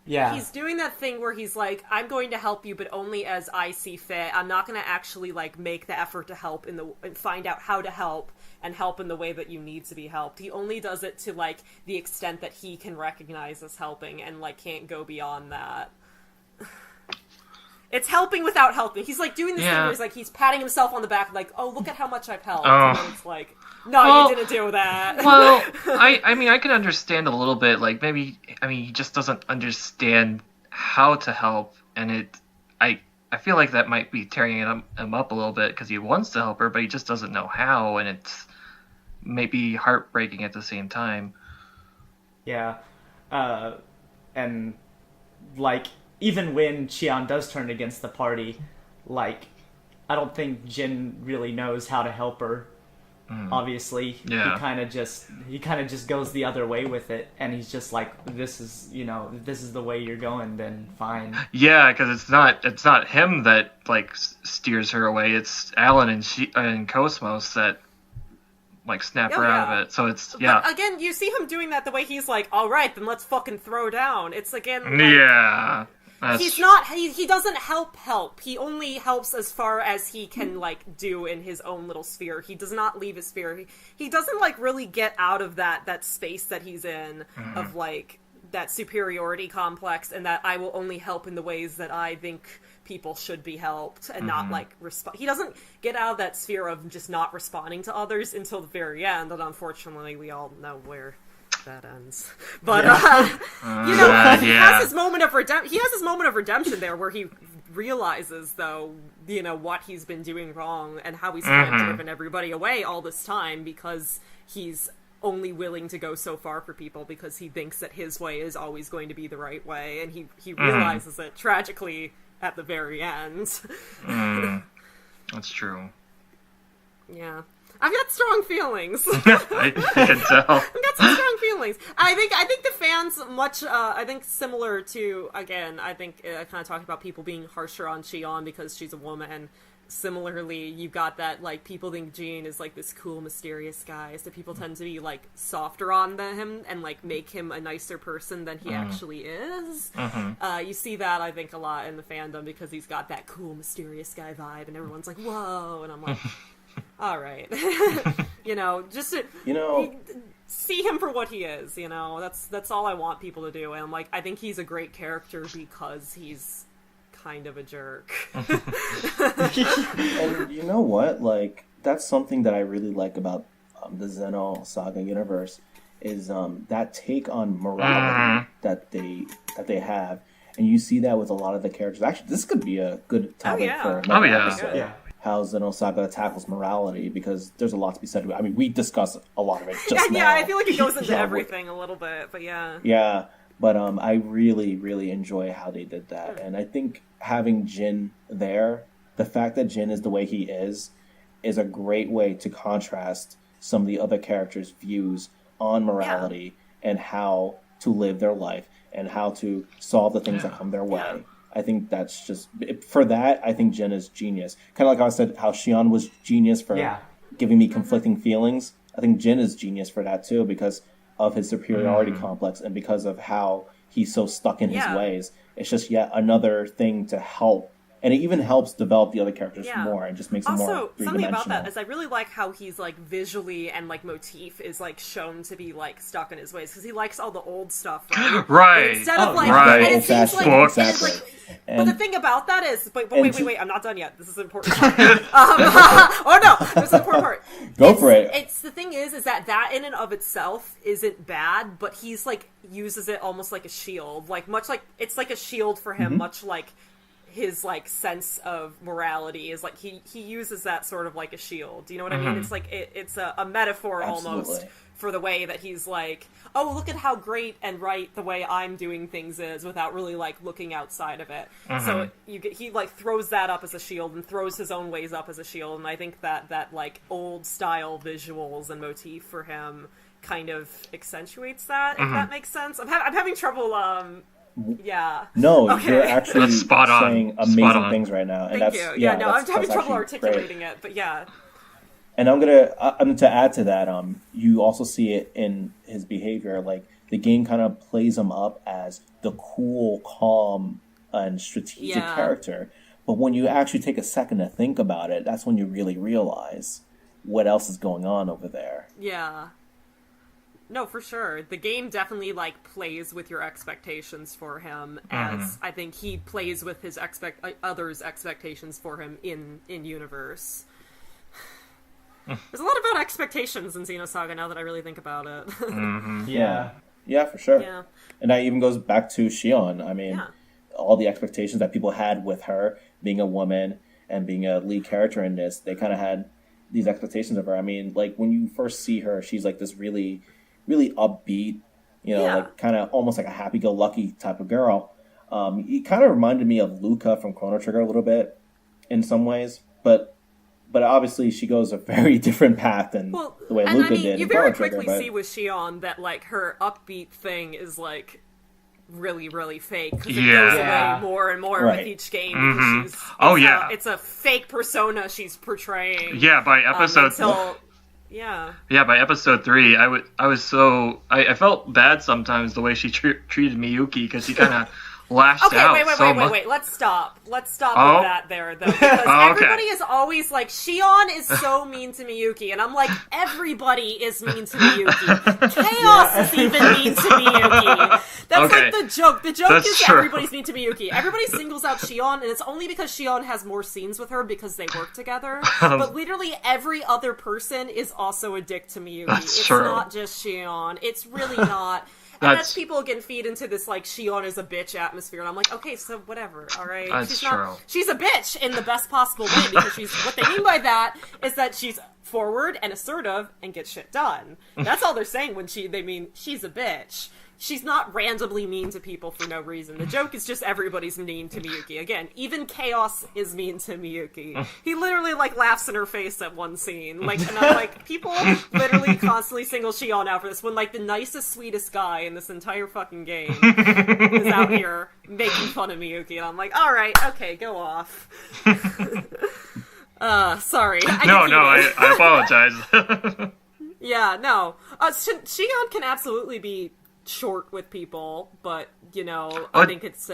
S3: he's doing that thing where he's like, I'm going to help you, but only as I see fit. I'm not going to actually make the effort to help and find out how to help and help in the way that you need to be helped. He only does it to the extent that he can recognize as helping, and can't go beyond that. It's helping without helping. He's doing this thing where he's patting himself on the back, oh, look at how much I've helped. And then it's no, you didn't do that.
S1: Well, I mean, I can understand a little bit. Maybe, he just doesn't understand how to help, and I feel like that might be tearing him up a little bit, because he wants to help her, but he just doesn't know how, and it's maybe heartbreaking at the same time.
S4: Yeah. And, even when Shion does turn against the party, I don't think Jin really knows how to help her. Obviously, he kind of just goes the other way with it, and he's just this is the way you're going, then fine.
S1: Yeah, because it's not him that steers her away. It's Alan and KOS-MOS that snap her out of it. So it's
S3: But again, you see him doing that the way he's all right, then let's fucking throw down. It's again.
S1: Yeah.
S3: He doesn't help. He only helps as far as he can, do in his own little sphere. He does not leave his sphere. He doesn't, really get out of that space that he's in, of, that superiority complex, and that I will only help in the ways that I think people should be helped, and not, respond. He doesn't get out of that sphere of just not responding to others until the very end, and unfortunately we all know where that ends. But he has his moment of redemption there, where he realizes, though, what he's been doing wrong and how he's driven everybody away all this time, because he's only willing to go so far for people because he thinks that his way is always going to be the right way, and he realizes it tragically at the very end.
S1: That's true.
S3: Yeah. I've got strong feelings.
S1: I can tell.
S3: I've got some strong feelings. I think the fans similar to, again, I kind of talked about people being harsher on Shion because she's a woman. Similarly, you've got that, people think Jin is, this cool, mysterious guy, so people tend to be, softer on him and, make him a nicer person than he actually is. You see that, I think, a lot in the fandom, because he's got that cool, mysterious guy vibe, and everyone's like, whoa, and I'm like... All right. See him for what he is, That's all I want people to do. And I think he's a great character because he's kind of a jerk.
S2: And you know what? That's something that I really like about the Xenosaga universe is that take on morality that they have. And you see that with a lot of the characters. Actually, this could be a good topic for another episode.
S4: Yeah.
S2: How Xenosaga tackles morality, because there's a lot to be said. I mean, we discussed a lot of it just now.
S3: Yeah, I feel like it goes into everything a little bit, but yeah.
S2: Yeah, but I really, really enjoy how they did that. And I think having Jin there, the fact that Jin is the way he is a great way to contrast some of the other characters' views on morality and how to live their life and how to solve the things that come their way. I think that's just, for that, I think Jin is genius. Kind of like how I said how Shion was genius for giving me conflicting feelings. I think Jin is genius for that too, because of his superiority complex and because of how he's so stuck in his ways. It's just yet another thing to help. And it even helps develop the other characters more and just makes them more three-dimensional.
S3: Something about that is I really like how he's, like, visually and, like, motif is, like, shown to be, like, stuck in his ways. Because he likes all the old stuff, right?
S1: Right.
S3: But instead of, like...
S1: Right.
S3: And it seems like...
S2: Exactly.
S3: But the thing about that is... Wait, I'm not done yet. This is an important part. Oh, no! This is an important part.
S2: Go for it.
S3: The thing is that in and of itself isn't bad, but he's, like, uses it almost like a shield. Like, much like... It's like a shield for him, much like... his, like, sense of morality is, like, he uses that sort of like a shield. Do you know what I mean? It's like, it's a metaphor almost for the way that he's like, oh, look at how great and right the way I'm doing things is without really, like, looking outside of it. So he, like, throws that up as a shield and throws his own ways up as a shield, and I think that like, old-style visuals and motif for him kind of accentuates that, if that makes sense. I'm having trouble,
S2: No, you're actually saying amazing things right now. And
S3: Thank you. I'm having trouble articulating it, but yeah.
S2: And I'm to add to that, you also see it in his behavior. Like, the game kind of plays him up as the cool, calm, and strategic character. But when you actually take a second to think about it, that's when you really realize what else is going on over there.
S3: Yeah. No, for sure. The game definitely, like, plays with your expectations for him, as I think he plays with his others' expectations for him in universe. There's a lot about expectations in Xenosaga now that I really think about it.
S2: Yeah, for sure.
S3: Yeah.
S2: And that even goes back to Shion. I mean, all the expectations that people had with her being a woman and being a lead character in this, they kind of had these expectations of her. I mean, like, when you first see her, she's like this really upbeat, like kind of almost like a happy-go-lucky type of girl. It kind of reminded me of Luca from Chrono Trigger a little bit in some ways, but obviously she goes a very different path than the way Luca did.
S3: You very quickly see with Shion that, like, her upbeat thing is, like, really, really fake, because it goes away more and more with each game. Because it's a fake persona she's portraying.
S1: Yeah, by episode... by episode 3, I felt bad sometimes the way she treated Miyuki, because she kind of lashed out.
S3: Wait. Let's stop with that there, though. Because everybody is always like, Shion is so mean to Miyuki. And I'm like, everybody is mean to Miyuki. Chaos is even mean to Miyuki. That's like the joke. The joke is true. Everybody's mean to Miyuki. Everybody singles out Shion, and it's only because Shion has more scenes with her because they work together. But literally every other person is also a dick to Miyuki. It's not just Shion. It's really not. And that's people can feed into this, like, Shion is a bitch atmosphere, and I'm like, okay, so whatever, alright? She's a bitch in the best possible way, because what they mean by that is that she's forward and assertive and gets shit done. That's all they're saying when they mean she's a bitch. She's not randomly mean to people for no reason. The joke is just everybody's mean to Miyuki. Again, even Chaos is mean to Miyuki. He literally, like, laughs in her face at one scene. Like, and I'm like, people literally constantly single Shion out for this, when, like, the nicest, sweetest guy in this entire fucking game is out here making fun of Miyuki. And I'm like, alright, okay, go off. Sorry.
S1: I apologize.
S3: Yeah, no. Shion can absolutely be short with people, but I think it's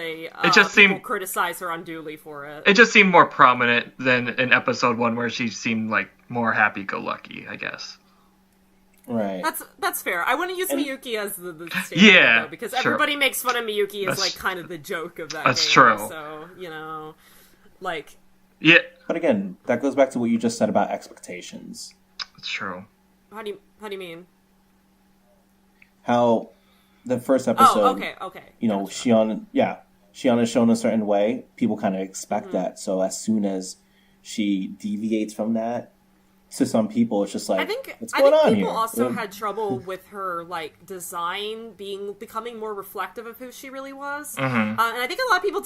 S3: people criticize her unduly for it.
S1: It just seemed more prominent than in episode 1, where she seemed like more happy-go-lucky, I guess.
S2: Right.
S3: That's fair. I wouldn't use Miyuki as the statement, though, because everybody makes fun of Miyuki as, like, kind of the joke of that game.
S1: That's true.
S3: So, like...
S1: Yeah.
S2: But again, that goes back to what you just said about expectations.
S1: That's true.
S3: How do you mean?
S2: How... The first episode,
S3: okay.
S2: Shion is shown a certain way. People kind of expect that. So as soon as she deviates from that, to some people, it's just like, what's going on here?
S3: People also had trouble with her, like, design becoming more reflective of who she really was. And I think a lot of people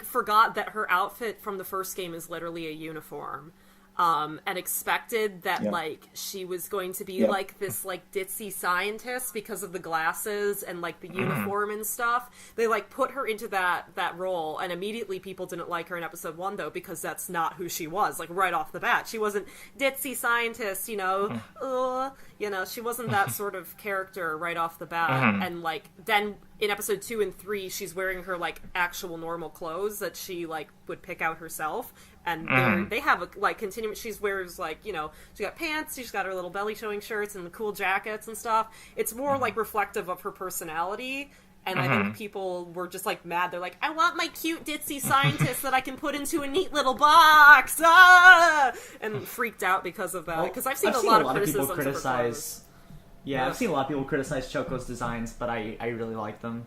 S3: forgot that her outfit from the first game is literally a uniform. and expected that like she was going to be like this like ditzy scientist because of the glasses and like the uniform and stuff. They like put her into that role, and immediately people didn't like her in episode 1 though, because that's not who she was. Like right off the bat, she wasn't ditzy scientist, you know, she wasn't that sort of character right off the bat. And like then in episode 2 and 3, she's wearing her like actual normal clothes that she like would pick out herself. And they have a like continuing. She wears like, you know, she got pants, she's got her little belly showing shirts and the cool jackets and stuff. It's more like reflective of her personality. And I think people were just like mad. They're like, I want my cute ditzy scientist that I can put into a neat little box, and freaked out because of that. Because I've seen a lot of people criticize.
S4: Yeah, I've seen a lot of people criticize Choco's designs, but I really like them.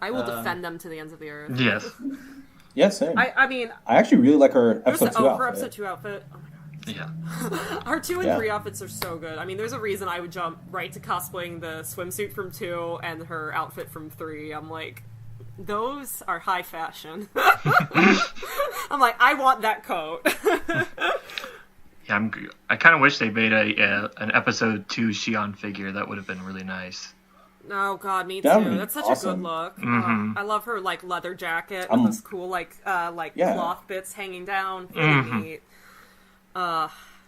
S3: I will defend them to the ends of the earth.
S1: Yes.
S2: Yeah, same.
S3: I mean,
S2: I actually really like her episode 2 outfit.
S3: Her episode 2 outfit. Oh my god.
S1: Yeah.
S3: Our 2 and 3 outfits are so good. I mean, there's a reason I would jump right to cosplaying the swimsuit from 2 and her outfit from 3. I'm like, those are high fashion. I'm like, I want that coat.
S1: Yeah, I kind of wish they made an episode 2 Shion figure. That would have been really nice.
S3: Oh god, me too. That's such a good look. I love her like leather jacket with those cool like cloth bits hanging down. Really neat.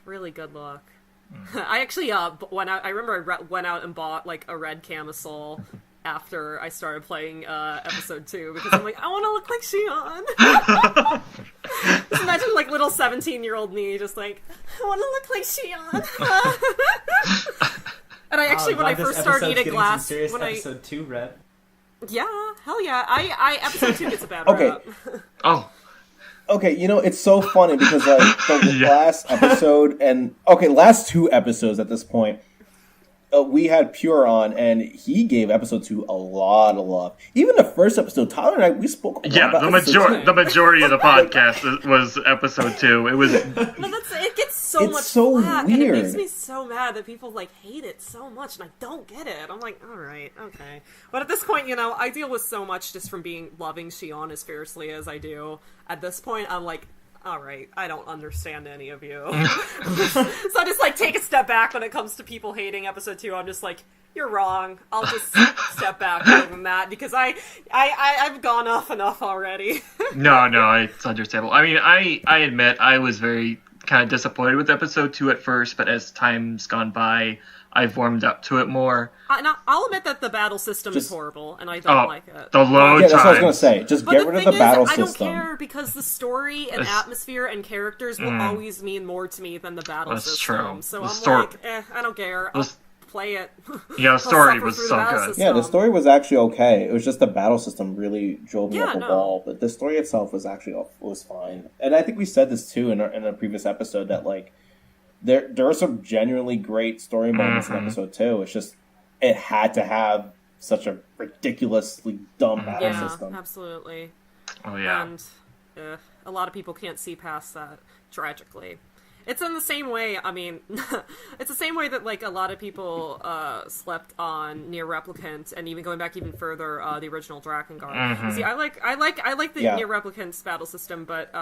S3: Really good look. I actually went out. I remember I went out and bought like a red camisole after I started playing episode 2 because I'm like, I want to look like Shion. Just imagine like little 17-year-old me just like, I want to look like Shion. And I actually, when I first started eating glass, when
S4: episode 2 rep.
S3: Yeah, hell yeah. I episode 2 gets a bad rep.
S1: Oh.
S2: Okay, you know, it's so funny because like the last episode and last 2 episodes at this point, we had Pure on, and he gave episode 2 a lot of love. Even the first episode, Tyler and I, we spoke a lot about
S1: the majority of the podcast was episode 2. It was.
S3: It gets so much flack, and it makes me so mad that people like hate it so much, and I don't get it. I'm like, all right, okay, but at this point, you know, I deal with so much just from loving Shion as fiercely as I do. At this point, I'm like, all right, I don't understand any of you. So I just like take a step back when it comes to people hating episode 2. I'm just like, you're wrong. I'll just step back from that because I've gone off enough already.
S1: No, it's understandable. I mean, I admit I was very kind of disappointed with episode 2 at first, but as time's gone by, I've warmed up to it more.
S3: I'll admit that the battle system is horrible, and I don't like it.
S1: The load times.
S2: That's what I was going to say. Just get rid of the battle system.
S3: I don't care, because the story and atmosphere and characters will always mean more to me than the battle system. That's true. So I'm like, I don't care. I'll play it.
S1: Yeah, the story was so good.
S2: Yeah, the story was actually okay. It was just the battle system really drove me up a wall. But the story itself was actually fine. And I think we said this too in a previous episode that like there are some genuinely great story moments in episode 2. It's just it had to have such a ridiculously dumb battle system.
S3: Absolutely.
S1: Oh yeah.
S3: And a lot of people can't see past that, tragically. It's in the same way, I mean, it's the same way that, like, a lot of people slept on Nier Replicant, and even going back even further, the original Drakengard. See, I like the Nier Replicant's battle system, but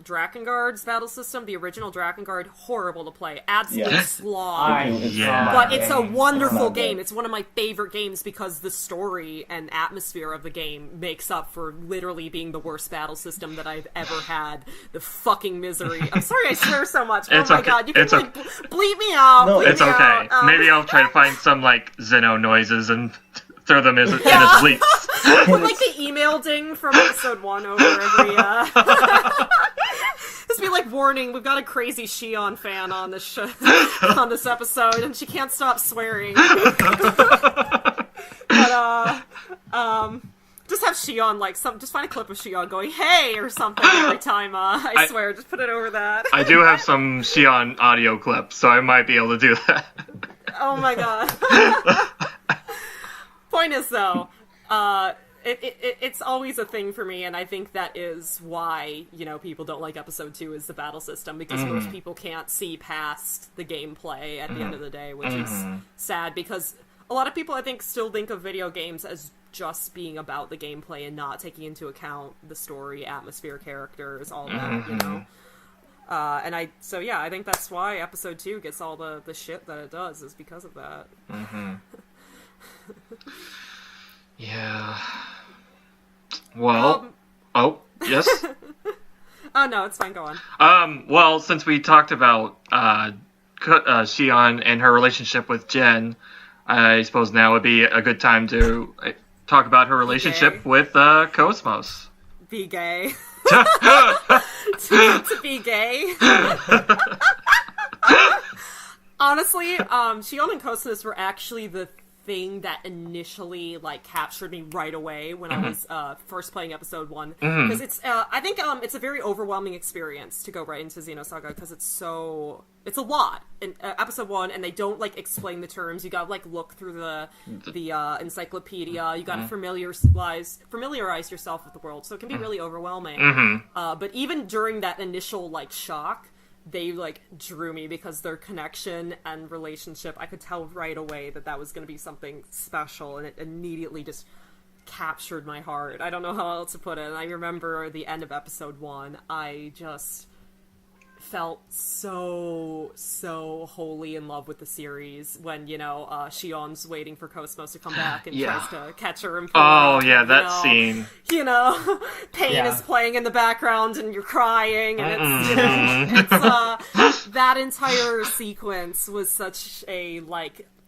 S3: Drakengard's battle system, the original Drakengard, horrible to play. Absolute slog. But it's a wonderful game. It's one of my favorite games because the story and atmosphere of the game makes up for literally being the worst battle system that I've ever had. The fucking misery. I'm sorry I swear so much.
S1: It's
S3: oh my god, you can bleep me out.
S2: No,
S1: it's okay. Maybe I'll try to find some like Xeno noises and throw them in his bleeps.
S3: Put like the email ding from episode 1 over every Just be like, warning, we've got a crazy Shion fan on this on this episode, and she can't stop swearing. But just have Shion, like, just find a clip of Shion going, hey, or something every time, I swear, just put it over that.
S1: I do have some Shion audio clips, so I might be able to do that.
S3: Oh my god. Point is, though, it's always a thing for me, and I think that is why, you know, people don't like episode 2 is the battle system, because most people can't see past the gameplay at the end of the day, which is sad, because a lot of people, I think, still think of video games as just being about the gameplay and not taking into account the story, atmosphere, characters, all that, you know? I think that's why episode 2 gets all the shit that it does, is because of that.
S1: Mm-hmm. Yeah. Well, yes?
S3: Oh, no, it's fine, go on.
S1: Well, since we talked about, Shion and her relationship with Jen, I suppose now would be a good time to talk about her relationship with, KOS-MOS.
S3: Be gay. to be gay. Honestly, Shion and KOS-MOS were actually the thing that initially captured me right away when I was first playing episode 1, because it's I think it's a very overwhelming experience to go right into Xenosaga, because it's a lot in episode 1, and they don't explain the terms. You gotta look through the encyclopedia. You gotta familiarize yourself with the world, so it can be really overwhelming. But even during that initial shock, they drew me, because their connection and relationship, I could tell right away that was going to be something special, and it immediately just captured my heart. I don't know how else to put it. And I remember the end of episode 1, I just felt so wholly in love with the series when, Shion's waiting for KOS-MOS to come back and tries to catch her and pull her up,
S1: that scene.
S3: Pain is playing in the background and you're crying, and it's that entire sequence was such a,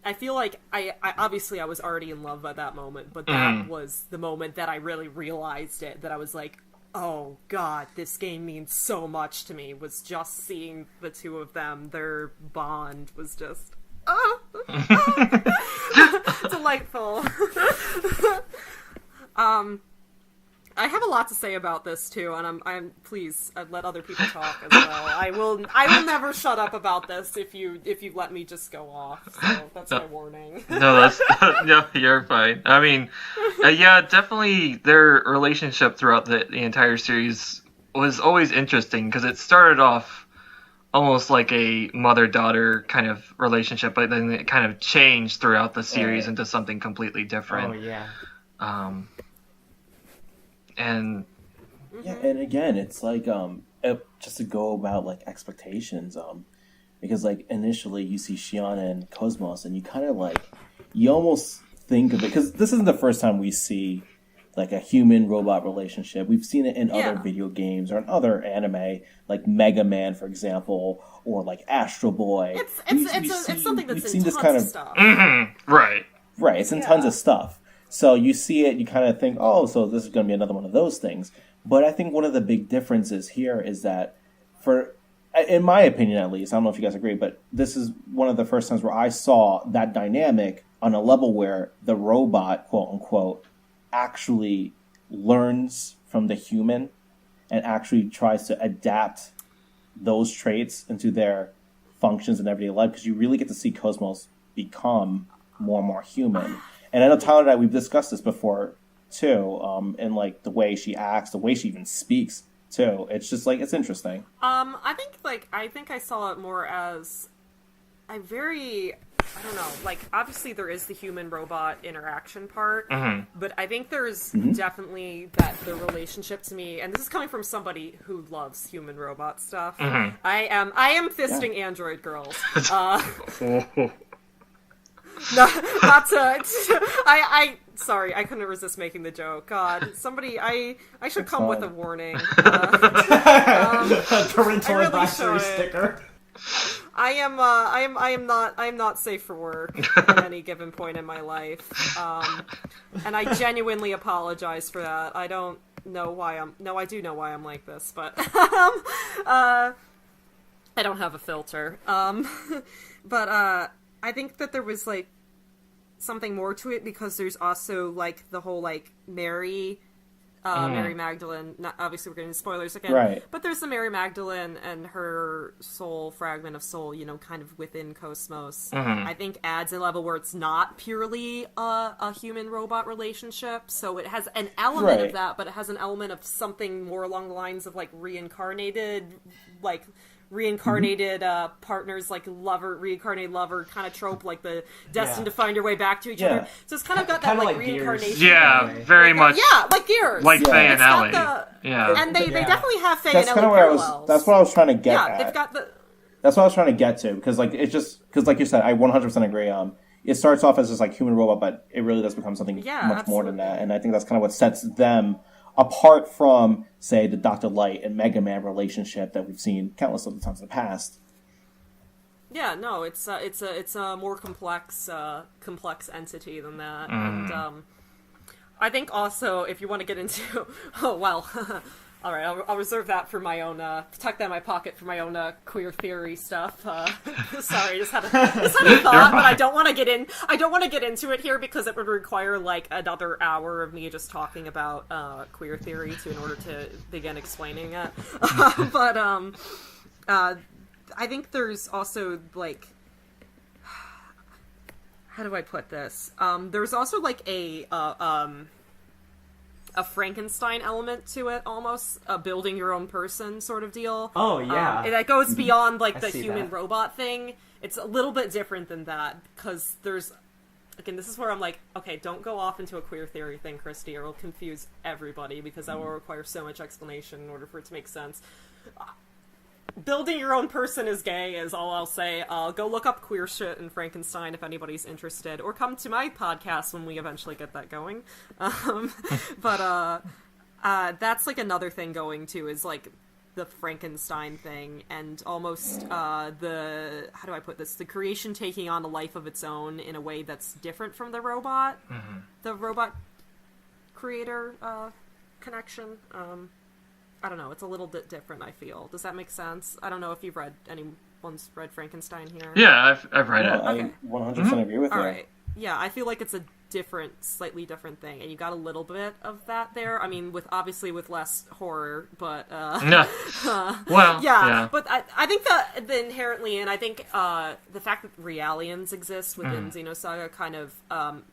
S3: I feel like I obviously I was already in love by that moment, but that was the moment that I really realized it, that I was like, oh god, this game means so much to me, was just seeing the two of them. Their bond was just delightful. I have a lot to say about this too, and I'm please let other people talk as well. I will never shut up about this if you let me just go off. So that's my warning.
S1: No, you're fine. I mean, definitely their relationship throughout the entire series was always interesting, because it started off almost like a mother-daughter kind of relationship, but then it kind of changed throughout the series into something completely different.
S4: Oh yeah.
S1: And
S2: again, it's just to go about expectations, because initially you see Shion and KOS-MOS, and you kind of you almost think of it, because this isn't the first time we see a human-robot relationship. We've seen it in other video games or in other anime, like Mega Man, for example, or Astro Boy.
S3: It's something that's in tons of stuff.
S1: Right.
S2: It's in tons of stuff. So you see it, you kind of think, oh, so this is going to be another one of those things. But I think one of the big differences here is that, in my opinion at least, I don't know if you guys agree, but this is one of the first times where I saw that dynamic on a level where the robot, quote unquote, actually learns from the human and actually tries to adapt those traits into their functions in everyday life, because you really get to see KOS-MOS become more and more human. And I know Tyler and I, we've discussed this before too, and the way she acts, the way she even speaks too. It's just it's interesting.
S3: I think I saw it more as I don't know, obviously there is the human-robot interaction part, but I think there's definitely the relationship to me, and this is coming from somebody who loves human-robot stuff. I am fisting android girls. Not to. Sorry, I couldn't resist making the joke. God, somebody, I should come with a warning.
S4: Parental advisory sticker.
S3: I am not safe for work at any given point in my life, and I genuinely apologize for that. I don't know why I do know why I'm like this, but I don't have a filter. But I think that there was something more to it, because there's also the whole Mary Magdalene. Not, obviously, we're getting spoilers again,
S2: right?
S3: But there's the Mary Magdalene and her soul, fragment of soul, kind of within KOS-MOS. I think adds a level where it's not purely a human-robot relationship. So it has an element of that, but it has an element of something more along the lines of reincarnated, reincarnated partners, like reincarnated lover kind of trope, like the destined to find your way back to each other. So it's kind of got that like reincarnation.
S1: Yeah, very much.
S3: Yeah, like Gears.
S1: Like Faye and Ellie.
S3: And they definitely have Faye and Ellie
S2: parallels. That's what I was trying to get at.
S3: They've got the...
S2: That's what I was trying to get to, because like it's just because like you said, I 100% agree. It starts off as just like human robot, but it really does become something much more than that, and I think that's kind of what sets them apart from, say, the Dr. Light and Mega Man relationship that we've seen countless of times in the past.
S3: Yeah, no, it's a more complex entity than that, and I think also if you want to get into all right, I'll reserve that for my own, tuck that in my pocket for my own queer theory stuff. Sorry, just had a thought, but I don't want to get into it here because it would require like another hour of me just talking about queer theory in order to begin explaining it. But I think there's also like, how do I put this? There's also like a Frankenstein element to it, almost a building your own person sort of deal.
S4: Oh yeah,
S3: and that goes beyond like the human robot thing. It's a little bit different than that because there's, again, this is where I'm like, okay, don't go off into a queer theory thing, Kristi, or it'll confuse everybody because that will require so much explanation in order for it to make sense. Building your own person is gay is all I'll say. Go look up queer shit in Frankenstein if anybody's interested, or come to my podcast when we eventually get that going. But that's like another thing going too, is like the Frankenstein thing, and almost how do I put this? The creation taking on a life of its own in a way that's different from the robot, the robot creator connection. I don't know, it's a little bit different, I feel. Does that make sense? I don't know if anyone's read Frankenstein here.
S1: Yeah, I've read it.
S2: I 100% agree with you.
S3: All right. Yeah, I feel like it's a slightly different thing, and you got a little bit of that there. I mean, with less horror, but
S1: well, yeah.
S3: But I think that the inherently, and I think the fact that realians exist within Xenosaga kind of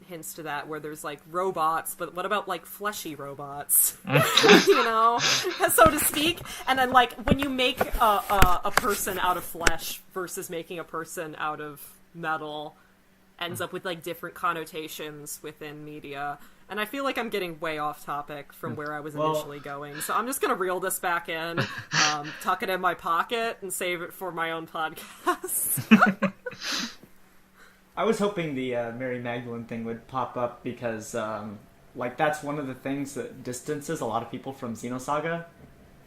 S3: hints to that, where there's like robots, but what about like fleshy robots, you know, so to speak? And then like when you make a person out of flesh versus making a person out of metal, ends up with like different connotations within media. And I feel like I'm getting way off topic from where I was initially going. So I'm just going to reel this back in, tuck it in my pocket, and save it for my own podcast.
S4: I was hoping the Mary Magdalene thing would pop up because like that's one of the things that distances a lot of people from Xenosaga,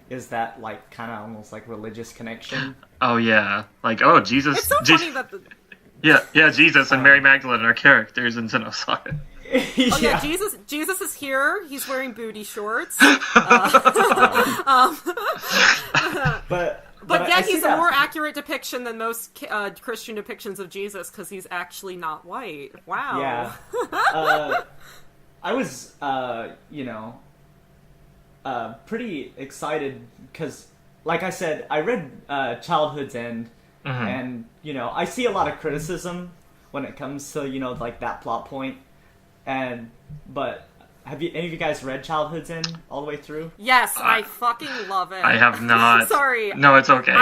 S4: is that like kind of almost like religious connection.
S1: Oh yeah, like oh Jesus.
S3: It's so funny that
S1: Yeah, Jesus and Mary Magdalene are characters in Xenosaga.
S3: Oh yeah, Jesus is here. He's wearing booty shorts.
S4: But
S3: yeah, he's a more accurate depiction than most Christian depictions of Jesus because he's actually not white. Wow.
S4: Yeah. I was, pretty excited because, like I said, I read Childhood's End. And, I see a lot of criticism when it comes to, like that plot point. But have any of you guys read Childhood's End all the way through?
S3: Yes, I fucking love it.
S1: I have not.
S3: Sorry.
S1: No, it's okay.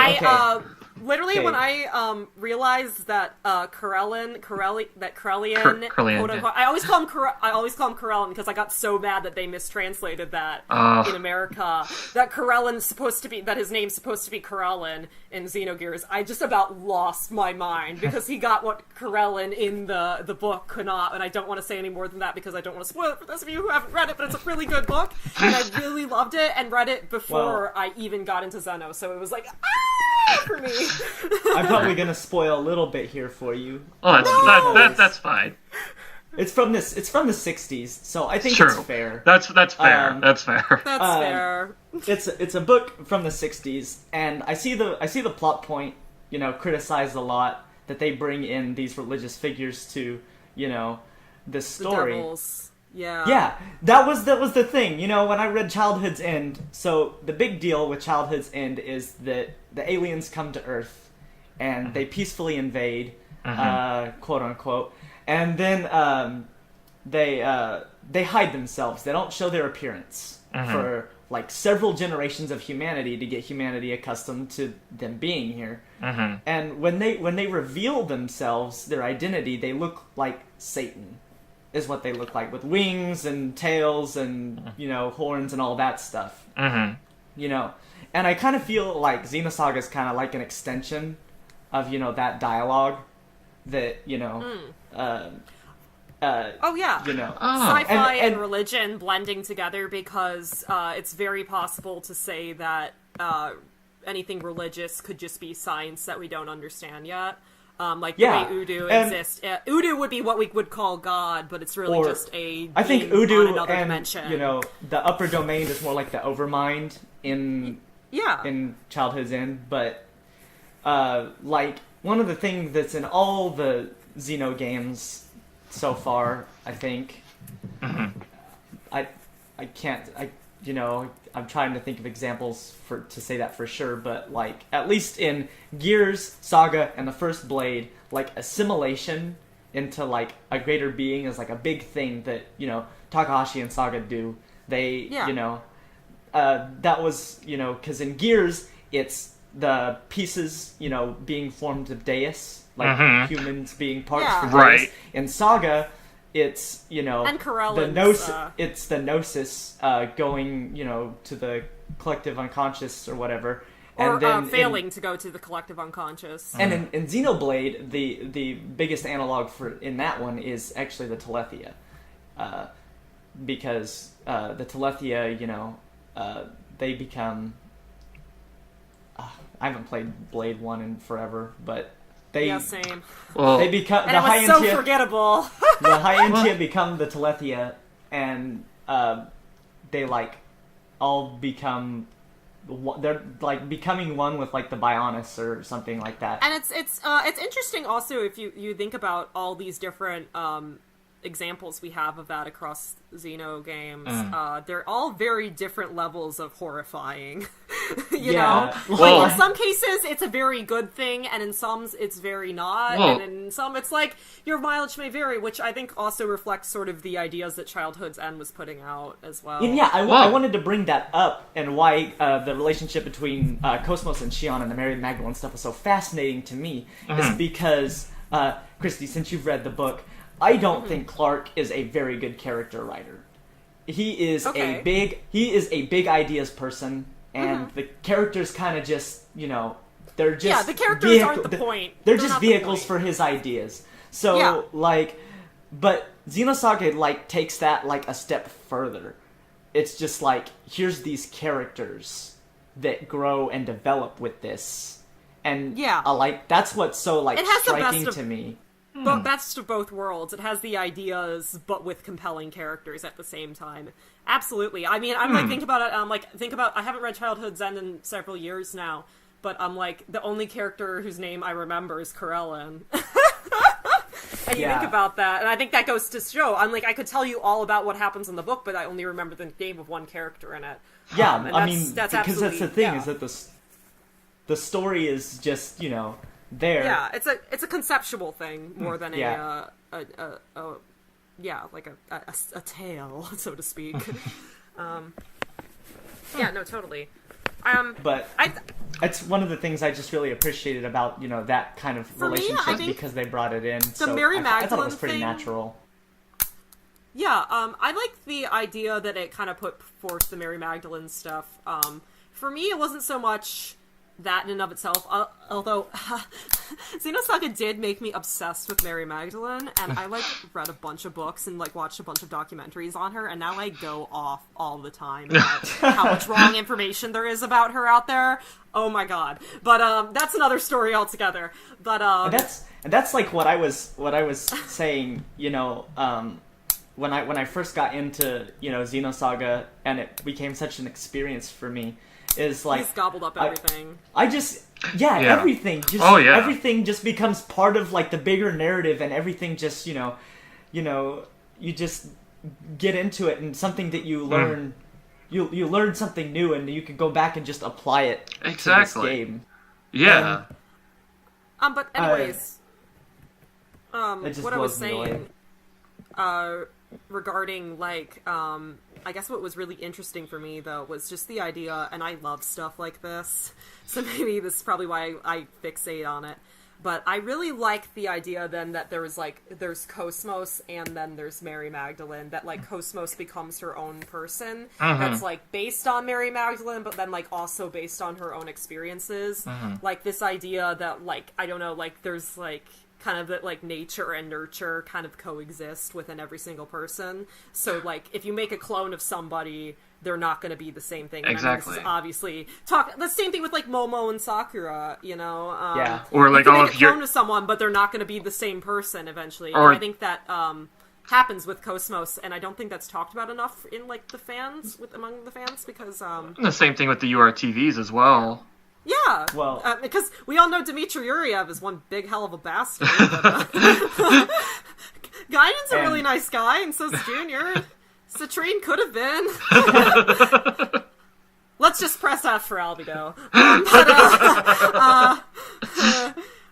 S3: Literally, when I realized that Corellian, quote unquote, I always call him Corellian because I got so mad that they mistranslated that in America. That his name's supposed to be Corellian in Xenogears. I just about lost my mind because he got what Corellian in the book could not, and I don't want to say any more than that because I don't want to spoil it for those of you who haven't read it. But it's a really good book, and I really loved it and read it before I even got into Xeno. So it was like for me.
S4: I'm probably gonna spoil a little bit here for you.
S1: Oh, that's fine.
S4: It's from the 60s, so I think it's fair.
S1: That's fair. That's fair.
S3: That's fair.
S4: It's a book from the 60s, and I see the plot point, criticized a lot, that they bring in these religious figures to, this story.
S3: The devils. Yeah.
S4: Yeah, that was the thing. When I read Childhood's End, so the big deal with Childhood's End is that the aliens come to Earth and they peacefully invade, quote unquote, and then they hide themselves. They don't show their appearance for like several generations of humanity to get humanity accustomed to them being here.
S1: Mm-hmm.
S4: And when they reveal themselves, their identity, they look like Satan, is what they look like, with wings and tails and, you know, horns and all that stuff.
S1: Mm-hmm.
S4: You know, and I kind of feel like Xenosaga is kind of like an extension of, you know, that dialogue that, you know,
S3: oh yeah,
S4: you know,
S3: sci-fi and religion blending together, because it's very possible to say that anything religious could just be science that we don't understand yet. Like the way Udu exists. Udu would be what we would call God, but it's really just a
S4: I think
S3: being
S4: Udu
S3: on another
S4: and
S3: dimension.
S4: You know, the upper domain is more like the overmind in Childhood's End, but like one of the things that's in all the Xeno games so far, I think, you know, I'm trying to think of examples to say that for sure, but like at least in Gears, Saga, and the First Blade, like assimilation into like a greater being is like a big thing that, you know, Takahashi and Saga do. They, you know, that was, you know, because in Gears it's the pieces, you know, being formed of Deus, like humans being parts for Deus.
S1: Right.
S4: In Saga, it's, you know,
S3: and
S4: it's the gnosis going, you know, to the collective unconscious or whatever.
S3: Or
S4: and then
S3: failing to go to the collective unconscious.
S4: And in Xenoblade, the biggest analog for in that one is actually the Telethia. Because the Telethia, you know, they become... I haven't played Blade 1 in forever, but they...
S3: same.
S1: Well,
S4: they become...
S3: And it was so forgettable!
S4: The High-Entia become the Telethia, and they, like, all become... They're, like, becoming one with, like, the Bionis or something like that.
S3: And it's interesting also if you think about all these different examples we have of that across Xeno games. They're all very different levels of horrifying. you know?
S1: Well,
S3: like, in some cases, it's a very good thing, and in some, it's very not.
S1: Well,
S3: and in some, it's like, your mileage may vary, which I think also reflects sort of the ideas that Childhood's End was putting out as well.
S4: And yeah, I wanted to bring that up, and why the relationship between KOS-MOS and Shion and the Mary Magdalene stuff was so fascinating to me, is because, Kristi, since you've read the book, I don't think Clark is a very good character writer. He is a big ideas person, and the characters kind of just, you know, they're just
S3: the characters aren't the point.
S4: They're just vehicles for his ideas. So like, but Xenosaga like takes that like a step further. It's just like, here's these characters that grow and develop with this, and like that's what's so like striking to me.
S3: But best of both worlds. It has the ideas, but with compelling characters at the same time. Absolutely. I mean, I'm like, think about it, I haven't read Childhood's End in several years now, but I'm like, the only character whose name I remember is Corellin. And you think about that, and I think that goes to show, I'm like, I could tell you all about what happens in the book, but I only remember the name of one character in it.
S4: Yeah,
S3: I mean,
S4: because that's the thing, is that the story is just, you know, there.
S3: Yeah, it's a conceptual thing more than a tale, so to speak. Yeah, no, totally.
S4: But it's one of the things I just really appreciated about, you know, that kind of relationship, because they brought it in.
S3: The Mary Magdalene
S4: I thought it was pretty natural.
S3: Yeah, I like the idea that it kind of put forth the Mary Magdalene stuff. For me, it wasn't so much that in and of itself, although Xenosaga did make me obsessed with Mary Magdalene, and I like read a bunch of books and like watched a bunch of documentaries on her, and now I go off all the time about how much wrong information there is about her out there. Oh my god! But that's another story altogether. But
S4: and that's like what I was saying. You know, when I first got into, you know, Xenosaga, and it became such an experience for me. Is like,
S3: he's gobbled up everything.
S4: Everything. Everything just becomes part of like the bigger narrative, and everything just, you know, you just get into it, and something that you learn, you learn something new, and you can go back and just apply it to this game.
S1: Yeah.
S3: But anyways, what I was saying, regarding, like, I guess what was really interesting for me, though, was just the idea, and I love stuff like this, so maybe this is probably why I fixate on it, but I really like the idea, then, that there's KOS-MOS, and then there's Mary Magdalene, that, like, KOS-MOS becomes her own person, that's, like, based on Mary Magdalene, but then, like, also based on her own experiences, like, this idea that, like, I don't know, like, there's, like, kind of that, like, nature and nurture kind of coexist within every single person. So, like, if you make a clone of somebody, they're not going to be the same thing.
S1: Exactly.
S3: I mean, this is obviously the same thing with, like, Momo and Sakura, you know?
S4: Yeah.
S1: Or, like,
S3: you can
S1: all
S3: make
S1: of
S3: a clone of someone, but they're not going to be the same person eventually.
S1: Or...
S3: And I think that happens with KOS-MOS, and I don't think that's talked about enough in, like, the fans, among the fans, because...
S1: the same thing with the URTVs as well.
S3: Yeah,
S4: well,
S3: because we all know Dmitry Yuriev is one big hell of a bastard. But, Guinan's a really nice guy, and so's Junior. Citrine could have been. Let's just press F for Albedo.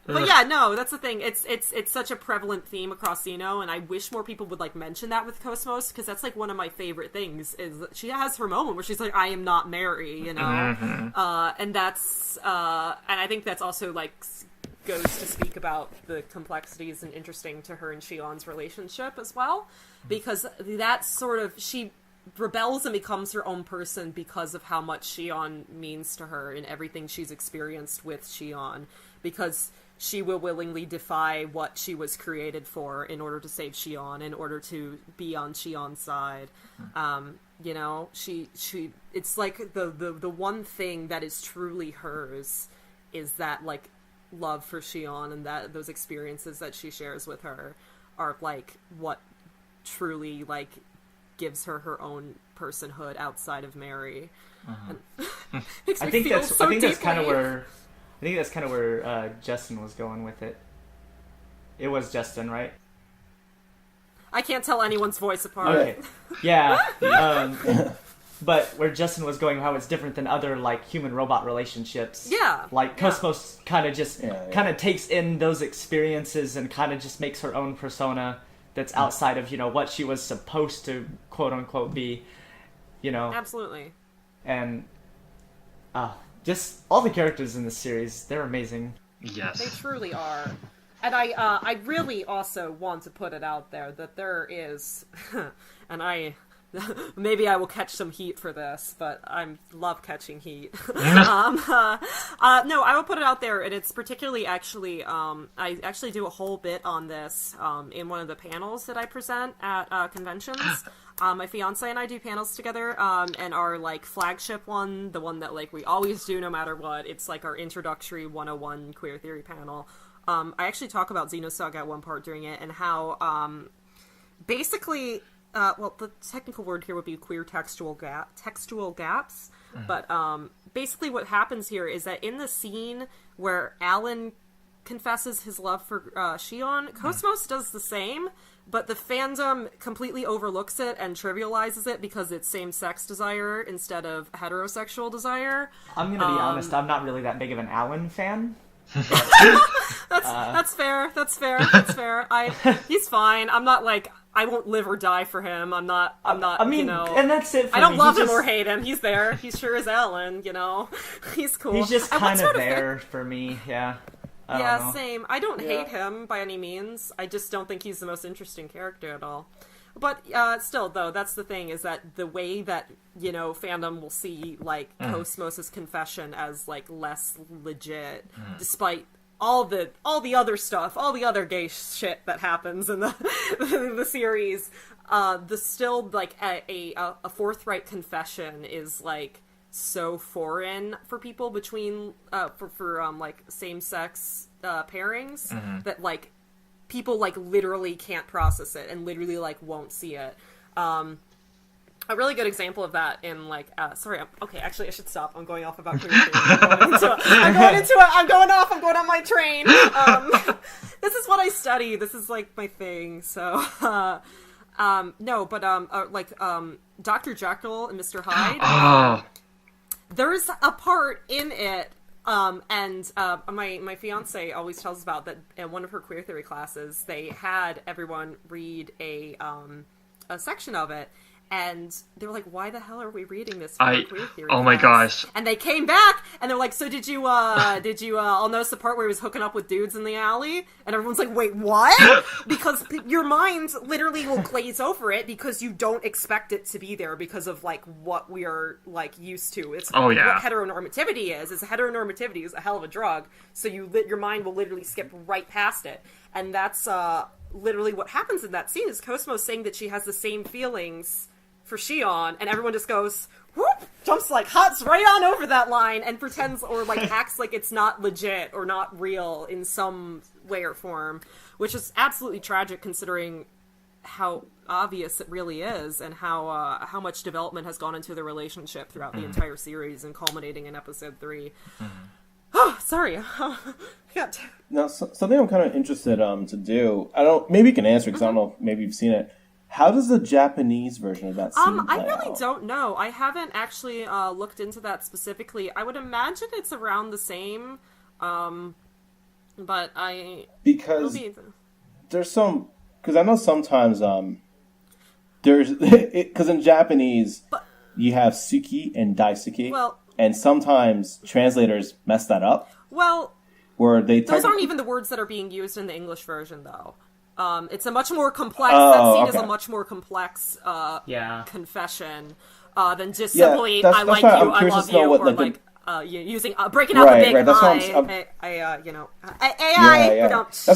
S3: But yeah, no, that's the thing. It's such a prevalent theme across Xeno, and I wish more people would, like, mention that with KOS-MOS, because that's, like, one of my favorite things, is that she has her moment where she's like, I am not Mary, you know? And that's, and I think that's also, like, goes to speak about the complexities and interesting to her and Shion's relationship as well, because that sort of, she rebels and becomes her own person because of how much Shion means to her and everything she's experienced with Shion, because she will willingly defy what she was created for in order to save Shion, in order to be on Shion's side. You know, she it's like the one thing that is truly hers is that, like, love for Shion, and that those experiences that she shares with her are, like, what truly, like, gives her her own personhood outside of Mary.
S4: I think that's kind of where Justin was going with it. It was Justin, right?
S3: I can't tell anyone's voice apart.
S4: Okay. Yeah. But where Justin was going, how it's different than other, like, human-robot relationships.
S3: Yeah.
S4: Like, KOS-MOS kind of just kind of takes in those experiences and kind of just makes her own persona that's outside of, you know, what she was supposed to, quote-unquote, be, you know.
S3: Absolutely.
S4: And just all the characters in this series, they're amazing.
S1: Yes.
S3: They truly are. And I really also want to put it out there that there is, and maybe I will catch some heat for this, but I love catching heat. No, I will put it out there, and it's particularly actually, I actually do a whole bit on this in one of the panels that I present at conventions. My fiance and I do panels together, and our, like, flagship one, the one that, like, we always do no matter what, it's, like, our introductory 101 queer theory panel. I actually talk about Xenosaga at one part during it, and how, basically... well, the technical word here would be queer textual gaps, but basically what happens here is that in the scene where Alan confesses his love for Shion, KOS-MOS does the same, but the fandom completely overlooks it and trivializes it because it's same-sex desire instead of heterosexual desire.
S4: I'm gonna be honest, I'm not really that big of an Alan fan.
S3: That's fair. He's fine. I'm not, like, I won't live or die for him. I'm not,
S4: I mean,
S3: you know.
S4: and that's it for
S3: I don't
S4: me.
S3: love him or hate him. He's there. He sure is Alan, you know. He's cool.
S4: He's just kind of there for me, yeah. I don't know.
S3: Same. I don't hate him by any means. I just don't think he's the most interesting character at all. But still, though, that's the thing, is that the way that, you know, fandom will see, like, KOS-MOS' confession as, like, less legit, despite all the other stuff, all the other gay shit that happens in the series, the still, like, a forthright confession is, like, so foreign for people between, for like, same-sex pairings, that, like, people, like, literally can't process it and literally, like, won't see it. A really good example of that in, like, okay, actually, I should stop. I'm going off about queer theory. I'm going on my train. This is what I study. This is, like, my thing, so, no, but, Dr. Jekyll and Mr. Hyde, there's a part in it, and my fiance always tells about that in one of her queer theory classes, they had everyone read a a section of it. And they were like, why the hell are we reading this?
S1: Oh my gosh.
S3: And they came back, and they're like, so did you all notice the part where he was hooking up with dudes in the alley? And everyone's like, wait, what? Because your mind literally will glaze over it because you don't expect it to be there because of, like, what we are, like, used to. It's what heteronormativity is. Heteronormativity is a hell of a drug, so your mind will literally skip right past it. And that's, literally what happens in that scene is KOS-MOS saying that she has the same feelings for Shion, and everyone just goes, whoop, jumps, like, hops right on over that line and pretends or, like, acts like it's not legit or not real in some way or form, which is absolutely tragic considering how obvious it really is and how much development has gone into the relationship throughout the entire series and culminating in episode 3. Oh, sorry.
S2: Now, something I'm kind of interested to do, maybe you can answer because I don't know if maybe you've seen it. How does the Japanese version of that scene play
S3: I really
S2: out?
S3: don't know. I haven't actually looked into that specifically. I would imagine it's around the same, but
S2: because there's some, because I know sometimes there's because in Japanese you have suki and daisuki, and sometimes translators mess that up.
S3: Well,
S2: where
S3: those aren't even the words that are being used in the English version, though. It's a much more complex. That scene is a much more complex confession than just simply "I like you, I love you," or like using breaking out the big
S2: That's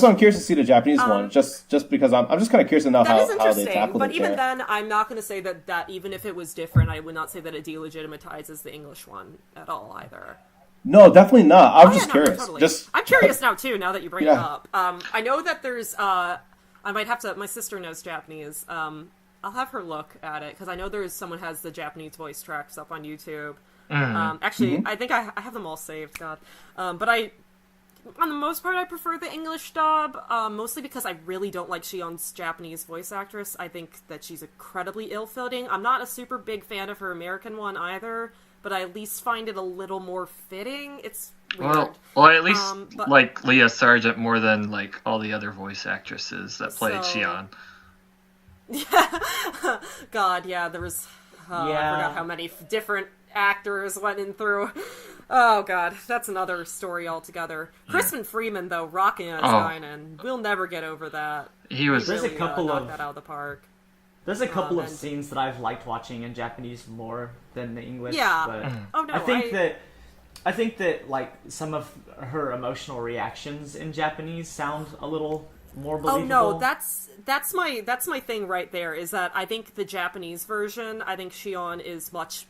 S2: why I'm curious to see the Japanese one, just because I'm just kind of curious to know how they tackle it.
S3: But even then, I'm not going to say that even if it was different, I would not say that it delegitimizes the English one at all either.
S2: No, definitely not. I'm just curious. Totally.
S3: I'm curious now too. Now that you bring it up, I know that there's. I might have to. My sister knows Japanese. I'll have her look at it because I know there's someone has the Japanese voice tracks up on YouTube. Actually, I think I have them all saved. God, but on the most part, I prefer the English dub, mostly because I really don't like Shion's Japanese voice actress. I think that she's incredibly ill-fitting. I'm not a super big fan of her American one either, but I at least find it a little more fitting. It's weird.
S1: Well, I at least like Leah Sargent more than like all the other voice actresses that played Shion.
S3: Yeah. God, yeah, there was... I forgot how many different actors went in through. Oh, God, that's another story altogether. Crispin Freeman, though, rocking as Guinan. We'll never get over that.
S1: He was...
S3: There's really, a couple of... that out of the park.
S4: There's a couple of scenes that I've liked watching in Japanese more than the English.
S3: Yeah.
S4: But
S3: oh, no,
S4: I think that like some of her emotional reactions in Japanese sound a little more believable.
S3: Oh no, that's my thing right there. Is that I think the Japanese version, I think Shion is much,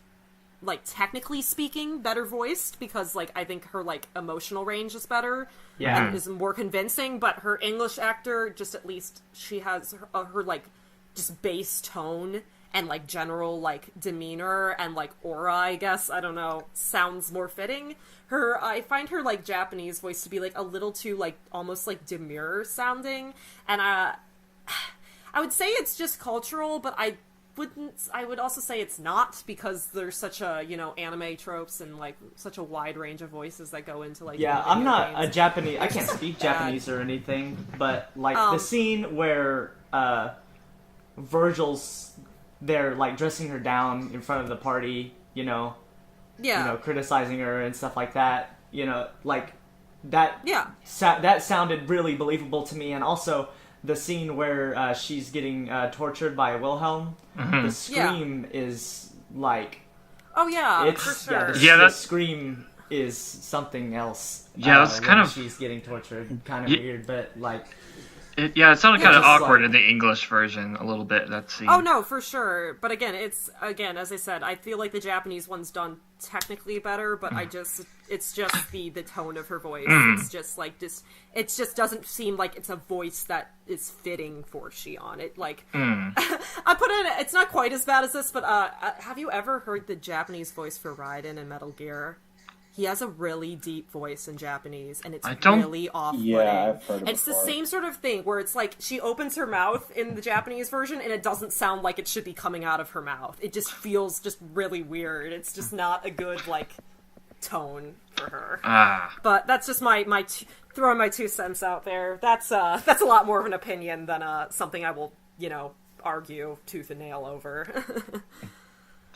S3: like, technically speaking, better voiced because like I think her like emotional range is better.
S4: Yeah.
S3: And is more convincing. But her English actor, just at least she has her like just bass tone and like general like demeanor and like aura, I guess, I don't know, sounds more fitting. I find her like Japanese voice to be like a little too like almost like demure sounding, and I would say it's just cultural, but I would also say it's not, because there's such a, anime tropes and like such a wide range of voices that go into like
S4: I'm not a Japanese, I can't speak Japanese or anything, but like the scene where Virgil's there, like, dressing her down in front of the party, criticizing her and stuff like that, like, that that sounded really believable to me. And also the scene where she's getting tortured by Wilhelm, the scream is, like...
S3: Oh, yeah,
S4: it's,
S3: for sure.
S4: The scream is something else.
S1: Yeah, that's kind of...
S4: she's getting tortured. Kind of weird, but, like...
S1: It sounded kind of awkward in the English version a little bit, that scene.
S3: Oh, no, for sure. But again, as I said, I feel like the Japanese one's done technically better, but it's just the tone of her voice. It's just like, it just doesn't seem like it's a voice that is fitting for Shion. It, like, I put it, it's not quite as bad as this, but have you ever heard the Japanese voice for Raiden in Metal Gear? He has a really deep voice in Japanese, and it's really off-putting.
S2: Yeah, I've heard it
S3: It's the same sort of thing, where it's like, she opens her mouth in the Japanese version, and it doesn't sound like it should be coming out of her mouth. It just feels just really weird. It's just not a good, like, tone for her. But that's just my throwing my 2 cents out there. That's a lot more of an opinion than something I will, argue tooth and nail over.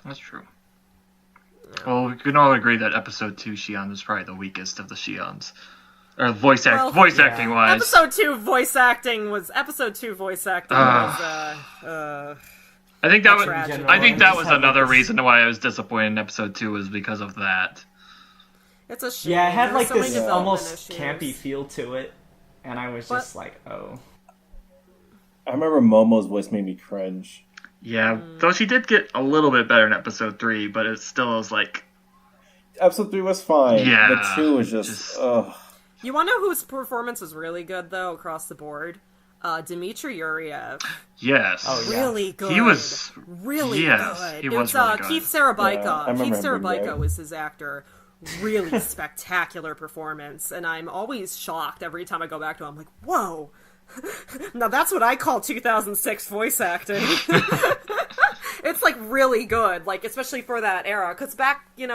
S1: That's true. Well, we can all agree that Episode 2 Shion was probably the weakest of the Shions. Or voice acting wise.
S3: Episode 2 voice acting was I think
S1: that was another reason why I was disappointed in Episode 2 was because of that.
S3: It's a shame.
S4: Yeah, it had like
S3: so
S4: this almost
S3: issues.
S4: campy feel to it, and I was just like, oh.
S2: I remember Momo's voice made me cringe.
S1: Yeah, though she did get a little bit better in Episode 3, but it still was like...
S2: Episode 3 was fine.
S1: Yeah.
S2: But 2 was just ugh.
S3: You want to know whose performance was really good, though, across the board? Dmitry Yuriev.
S1: Yes.
S4: Oh, yeah.
S3: Really good.
S1: He was...
S3: really good.
S1: He was really good.
S3: Keith Sarabayko.
S2: Yeah,
S3: Keith
S2: him being
S3: Sarabayko
S2: good.
S3: was his actor. Really spectacular performance, and I'm always shocked every time I go back to him. I'm like, whoa! Now that's what I call 2006 voice acting. It's like really good, like especially for that era, because back in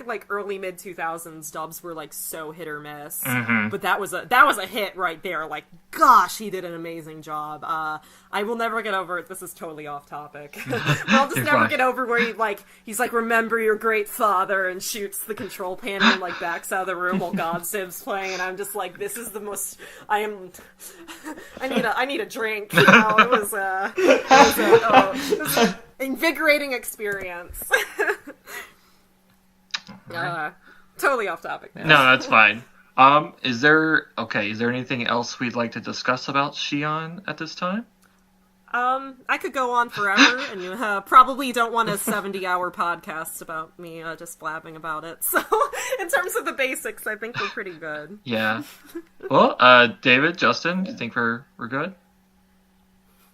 S3: like early mid 2000s, dubs were like so hit or miss.
S1: Mm-hmm.
S3: But that was a hit right there. Like, gosh, he did an amazing job. I will never get over it. This is totally off topic. But I'll just never get over where he's like, remember your great father, and shoots the control panel and like backs out of the room while God Sib's playing, and I'm just like, this is the most. I need a drink. You know, it was an invigorating experience. Totally off topic now.
S1: No, that's fine. Is there anything else we'd like to discuss about Shion at this time?
S3: I could go on forever, and you probably don't want a 70-hour podcast about me just blabbing about it. So, in terms of the basics, I think we're pretty good.
S1: Yeah. Well, David, Justin, do you think we're good?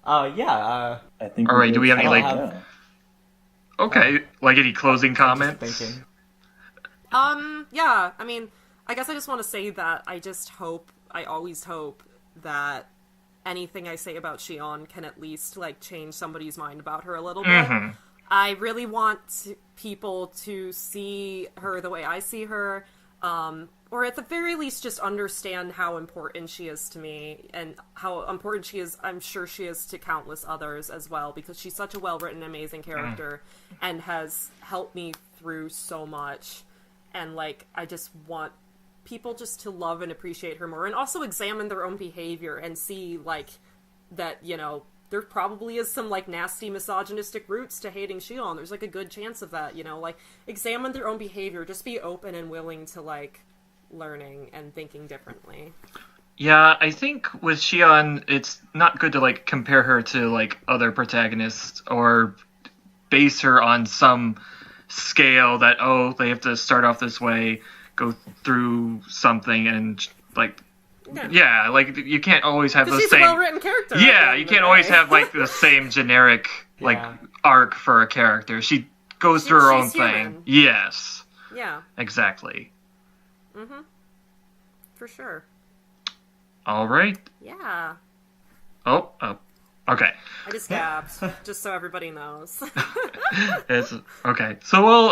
S4: Yeah.
S2: I think.
S1: All right. Do we have any
S2: yeah.
S1: Okay, like any closing comments?
S4: Thinking.
S3: Yeah, I mean, I guess I just want to say that I always hope that anything I say about Shion can at least, like, change somebody's mind about her a little bit.
S1: Mm-hmm.
S3: I really want people to see her the way I see her, or at the very least just understand how important she is to me, and how important she is, I'm sure she is to countless others as well, because she's such a well-written, amazing character, and has helped me through so much. And, like, I just want people just to love and appreciate her more, and also examine their own behavior and see, like, that, you know, there probably is some, like, nasty misogynistic roots to hating Shion. There's, like, a good chance of that, you know? Like, examine their own behavior. Just be open and willing to, like, learning and thinking differently.
S1: Yeah, I think with Shion, it's not good to, like, compare her to, like, other protagonists, or base her on some scale that, they have to start off this way, go through something, and, like, like, you can't always have the
S3: she's
S1: same...
S3: a well-written character.
S1: Yeah, you can't always have, like, the same generic, like, arc for a character. She goes through her own
S3: human.
S1: thing. Yes.
S3: Yeah.
S1: Exactly.
S3: Mm-hmm. For sure.
S1: All right.
S3: Yeah.
S1: Oh, okay.
S3: I just gabbed, just so everybody knows.
S1: It's okay. So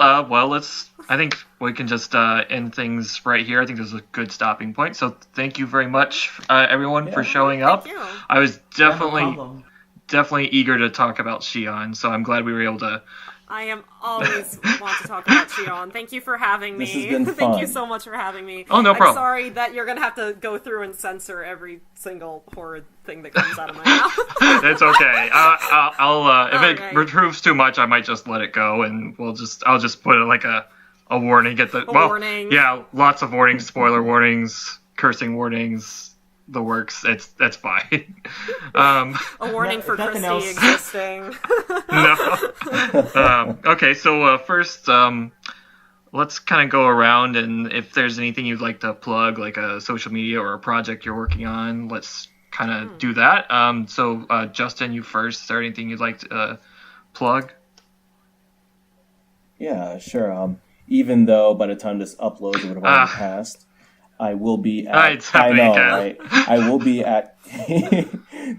S1: I think we can just end things right here. I think this is a good stopping point. So thank you very much, everyone, for showing up.
S3: Thank you.
S1: I was
S4: No problem.
S1: definitely eager to talk about Shion, so I'm glad we were able to.
S3: I am always want to talk about Shion. Thank you for having me.
S2: This has been
S3: Thank
S2: fun.
S3: you so much for having me.
S1: Oh, no problem.
S3: I'm sorry that you're gonna have to go through and censor every single horrid thing that comes out of my mouth.
S1: It's okay. I'll if
S3: Okay.
S1: it proves too much, I might just let it go, and I'll just put it like a warning.
S3: Warning.
S1: Yeah, lots of warnings, spoiler warnings, cursing warnings. The works. That's fine.
S3: A warning for
S4: nothing
S3: Kristi
S4: else.
S3: existing.
S1: No. Okay, so first, let's kind of go around, and if there's anything you'd like to plug, like a social media or a project you're working on, let's kind of do that. So Justin, you first. Is there anything you'd like to plug?
S2: Yeah, sure. Even though by the time this uploads, it would have already passed. I will be at.
S1: It's happening again.
S2: Right? I will be at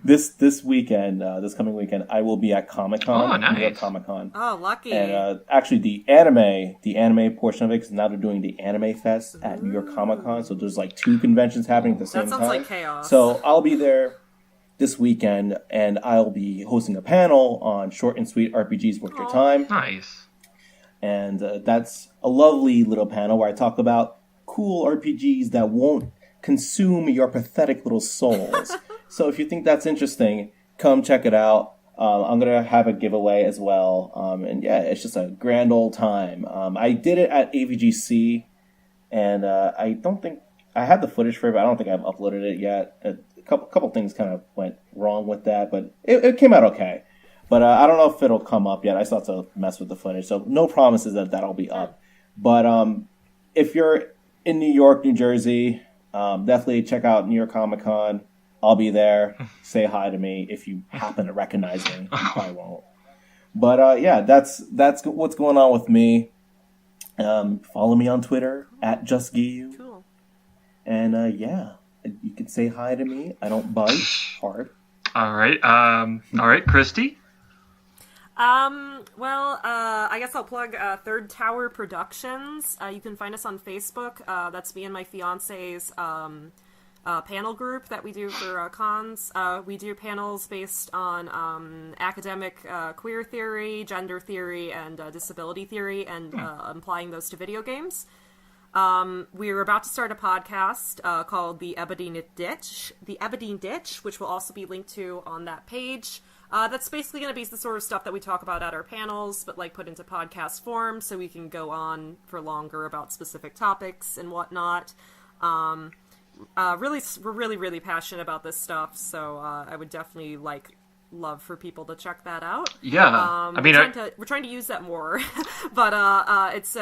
S2: this weekend. This coming weekend, I will be at Comic-Con.
S1: Oh, nice.
S2: New York Comic-Con.
S3: Oh, lucky.
S2: And actually, the anime portion of it, because now they're doing the Anime Fest at New York Comic-Con. So there's like 2 conventions happening at the same time.
S3: That sounds like chaos.
S2: So I'll be there. this weekend, and I'll be hosting a panel on short and sweet RPGs worth your time.
S1: Nice.
S2: And that's a lovely little panel where I talk about cool RPGs that won't consume your pathetic little souls. So if you think that's interesting, come check it out. I'm going to have a giveaway as well. And yeah, it's just a grand old time. I did it at AVGC, and I don't think I had the footage for it, but I don't think I've uploaded it yet. A couple things kind of went wrong with that, but it came out okay. But I don't know if it'll come up yet. I still have to mess with the footage, so no promises that that'll be up. But if you're in New York, New Jersey, definitely check out New York Comic Con. I'll be there. Say hi to me if you happen to recognize me. You probably won't. But yeah, that's what's going on with me. Follow me on Twitter at JustGiyu.
S3: Cool.
S2: And yeah, you can say hi to me. I don't bite hard.
S1: All right, Kristi.
S3: Well, I guess I'll plug Third Tower Productions. You can find us on Facebook. That's me and my fiance's panel group that we do for cons. We do panels based on academic queer theory, gender theory, and disability theory, and applying those to video games. We're about to start a podcast called The Ebony Ditch, which will also be linked to on that page. That's basically going to be the sort of stuff that we talk about at our panels, but like put into podcast form so we can go on for longer about specific topics and whatnot. We're really passionate about this stuff, so I would definitely love for people to check that out.
S1: Yeah,
S3: we're trying to use that more, but it's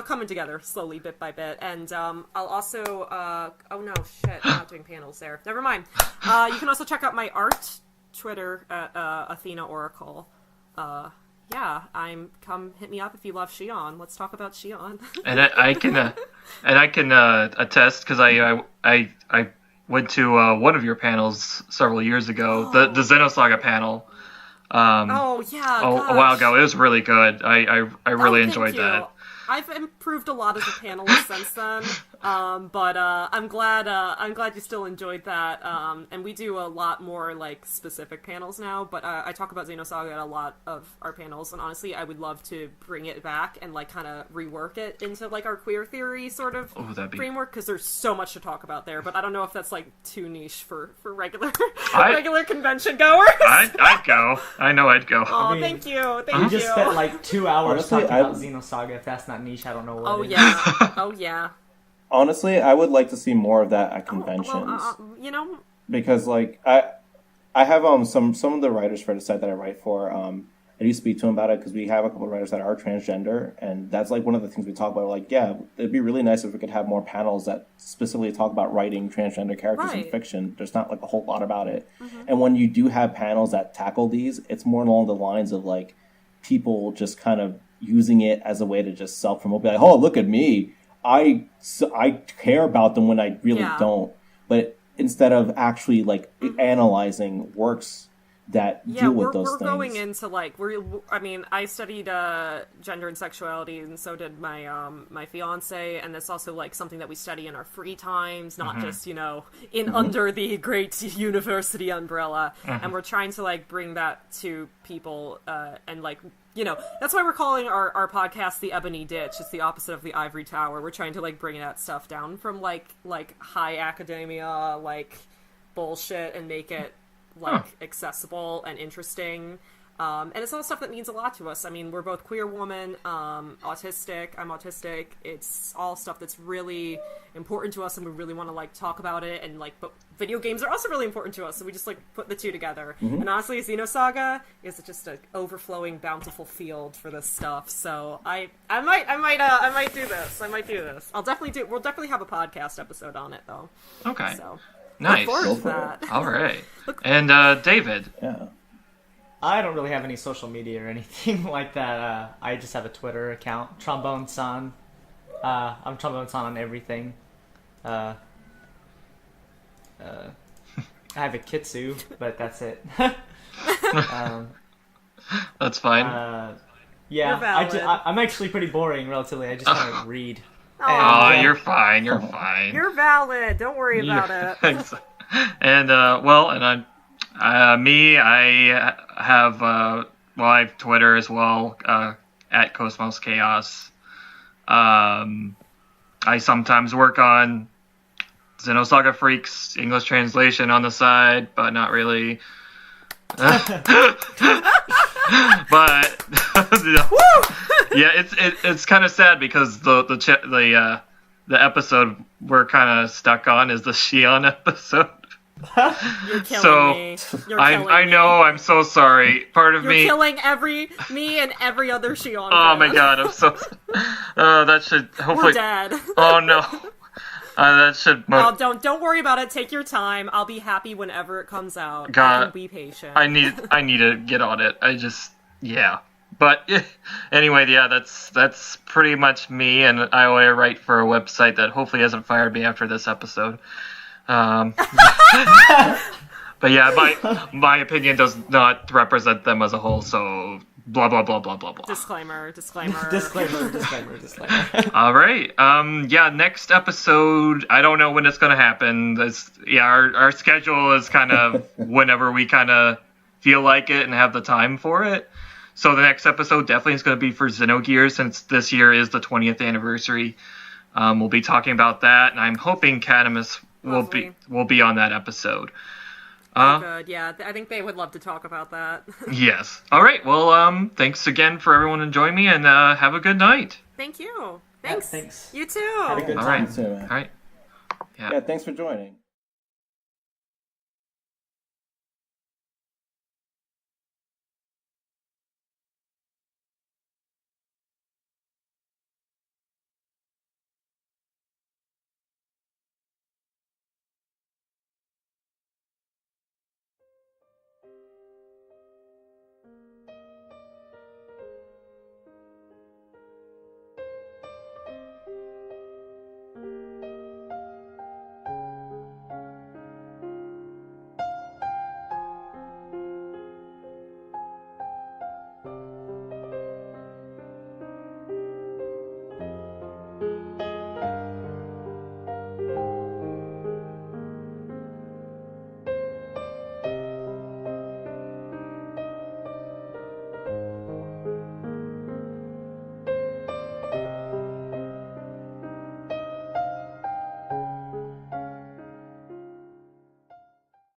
S3: coming together slowly, bit by bit. And I'll also oh no, shit, I'm not doing panels there. Never mind. You can also check out my art Twitter at Athena Oracle. Yeah, come hit me up if you love Shion. Let's talk about Shion.
S1: And I can attest because I went to one of your panels several years ago, the Xenosaga panel.
S3: Oh yeah,
S1: a while ago. It was really good. I really enjoyed that.
S3: I've improved a lot as a panelist since then, but I'm glad you still enjoyed that. And we do a lot more specific panels now. But I talk about Xenosaga at a lot of our panels, and honestly, I would love to bring it back and kind of rework it into our queer theory sort of framework, because there's so much to talk about there. But I don't know if that's too niche for regular regular convention goers.
S1: I'd go. I know I'd go.
S3: Oh, thank you.
S4: We just spent 2 hours talking about Xenosaga. If that's not niche, I don't know what.
S3: Oh
S4: it
S3: yeah.
S4: is.
S3: Oh yeah.
S2: Honestly, I would like to see more of that at conventions. Because I have some of the writers for the site that I write for. I do speak to them about it because we have a couple of writers that are transgender, and that's one of the things we talk about. Yeah, it'd be really nice if we could have more panels that specifically talk about writing transgender characters in fiction. There's not a whole lot about it, and when you do have panels that tackle these, it's more along the lines of people just kind of using it as a way to just self-promote. Be oh, look at me. I care about them when I really don't. But instead of actually analyzing works that deal with those things.
S3: We're going into I studied gender and sexuality, and so did my my fiance, and that's also something that we study in our free times, not just in under the great university umbrella. And we're trying to bring that to people and that's why we're calling our podcast The Ebony Ditch. It's the opposite of the Ivory Tower. We're trying to bring that stuff down from high academia bullshit and make it accessible and interesting. And it's all stuff that means a lot to us. I mean, we're both queer women, autistic. I'm autistic. It's all stuff that's really important to us, and we really want to talk about it. And but video games are also really important to us, so we just put the two together. And honestly, Xenosaga is just an overflowing, bountiful field for this stuff. So I might do this. We'll definitely have a podcast episode on it though.
S1: Okay.
S3: So
S1: nice.
S3: Look forward to that.
S1: All right. And David.
S2: Yeah.
S4: I don't really have any social media or anything like that. I just have a Twitter account, Trombone San. I'm Trombone San on everything. I have a Kitsu, but that's it.
S1: That's fine.
S4: Yeah, I'm actually pretty boring, relatively. I just kind of read.
S1: You're fine. You're fine.
S3: You're valid. Don't worry about it.
S1: And and I'm Me, I have I have Twitter as well, at KOS-MOS Chaos. I sometimes work on Xenosaga Freaks English translation on the side, but not really. But yeah, it's kind of sad because the episode we're kind of stuck on is the Shion episode.
S3: You're killing me. You're killing
S1: I know. I'm so sorry. Part of me.
S3: You're killing me and every other Shion.
S1: Oh my god! I'm so. That should hopefully.
S3: We're dead.
S1: Oh no. That should.
S3: No, don't worry about it. Take your time. I'll be happy whenever it comes out.
S1: God,
S3: be patient.
S1: I need to get on it. Yeah. But anyway, yeah, that's pretty much me, and I write for a website that hopefully hasn't fired me after this episode. But yeah, my opinion does not represent them as a whole, so blah blah blah blah blah blah.
S3: Disclaimer.
S4: disclaimer.
S1: All right. Yeah, next episode, I don't know when it's gonna happen. Our schedule is kind of whenever we kind of feel like it and have the time for it. So the next episode definitely is going to be for Xenogears, since this year is the 20th anniversary. We'll be talking about that, and I'm hoping Catamus will be on that episode.
S3: Good, yeah. I think they would love to talk about that.
S1: Yes. All right. Well, thanks again for everyone joining me, and have a good night.
S3: Thank you. Thanks.
S4: Yeah, thanks.
S3: You too.
S4: Had a good time.
S2: Too, man.
S1: All right.
S2: Yeah, thanks for joining.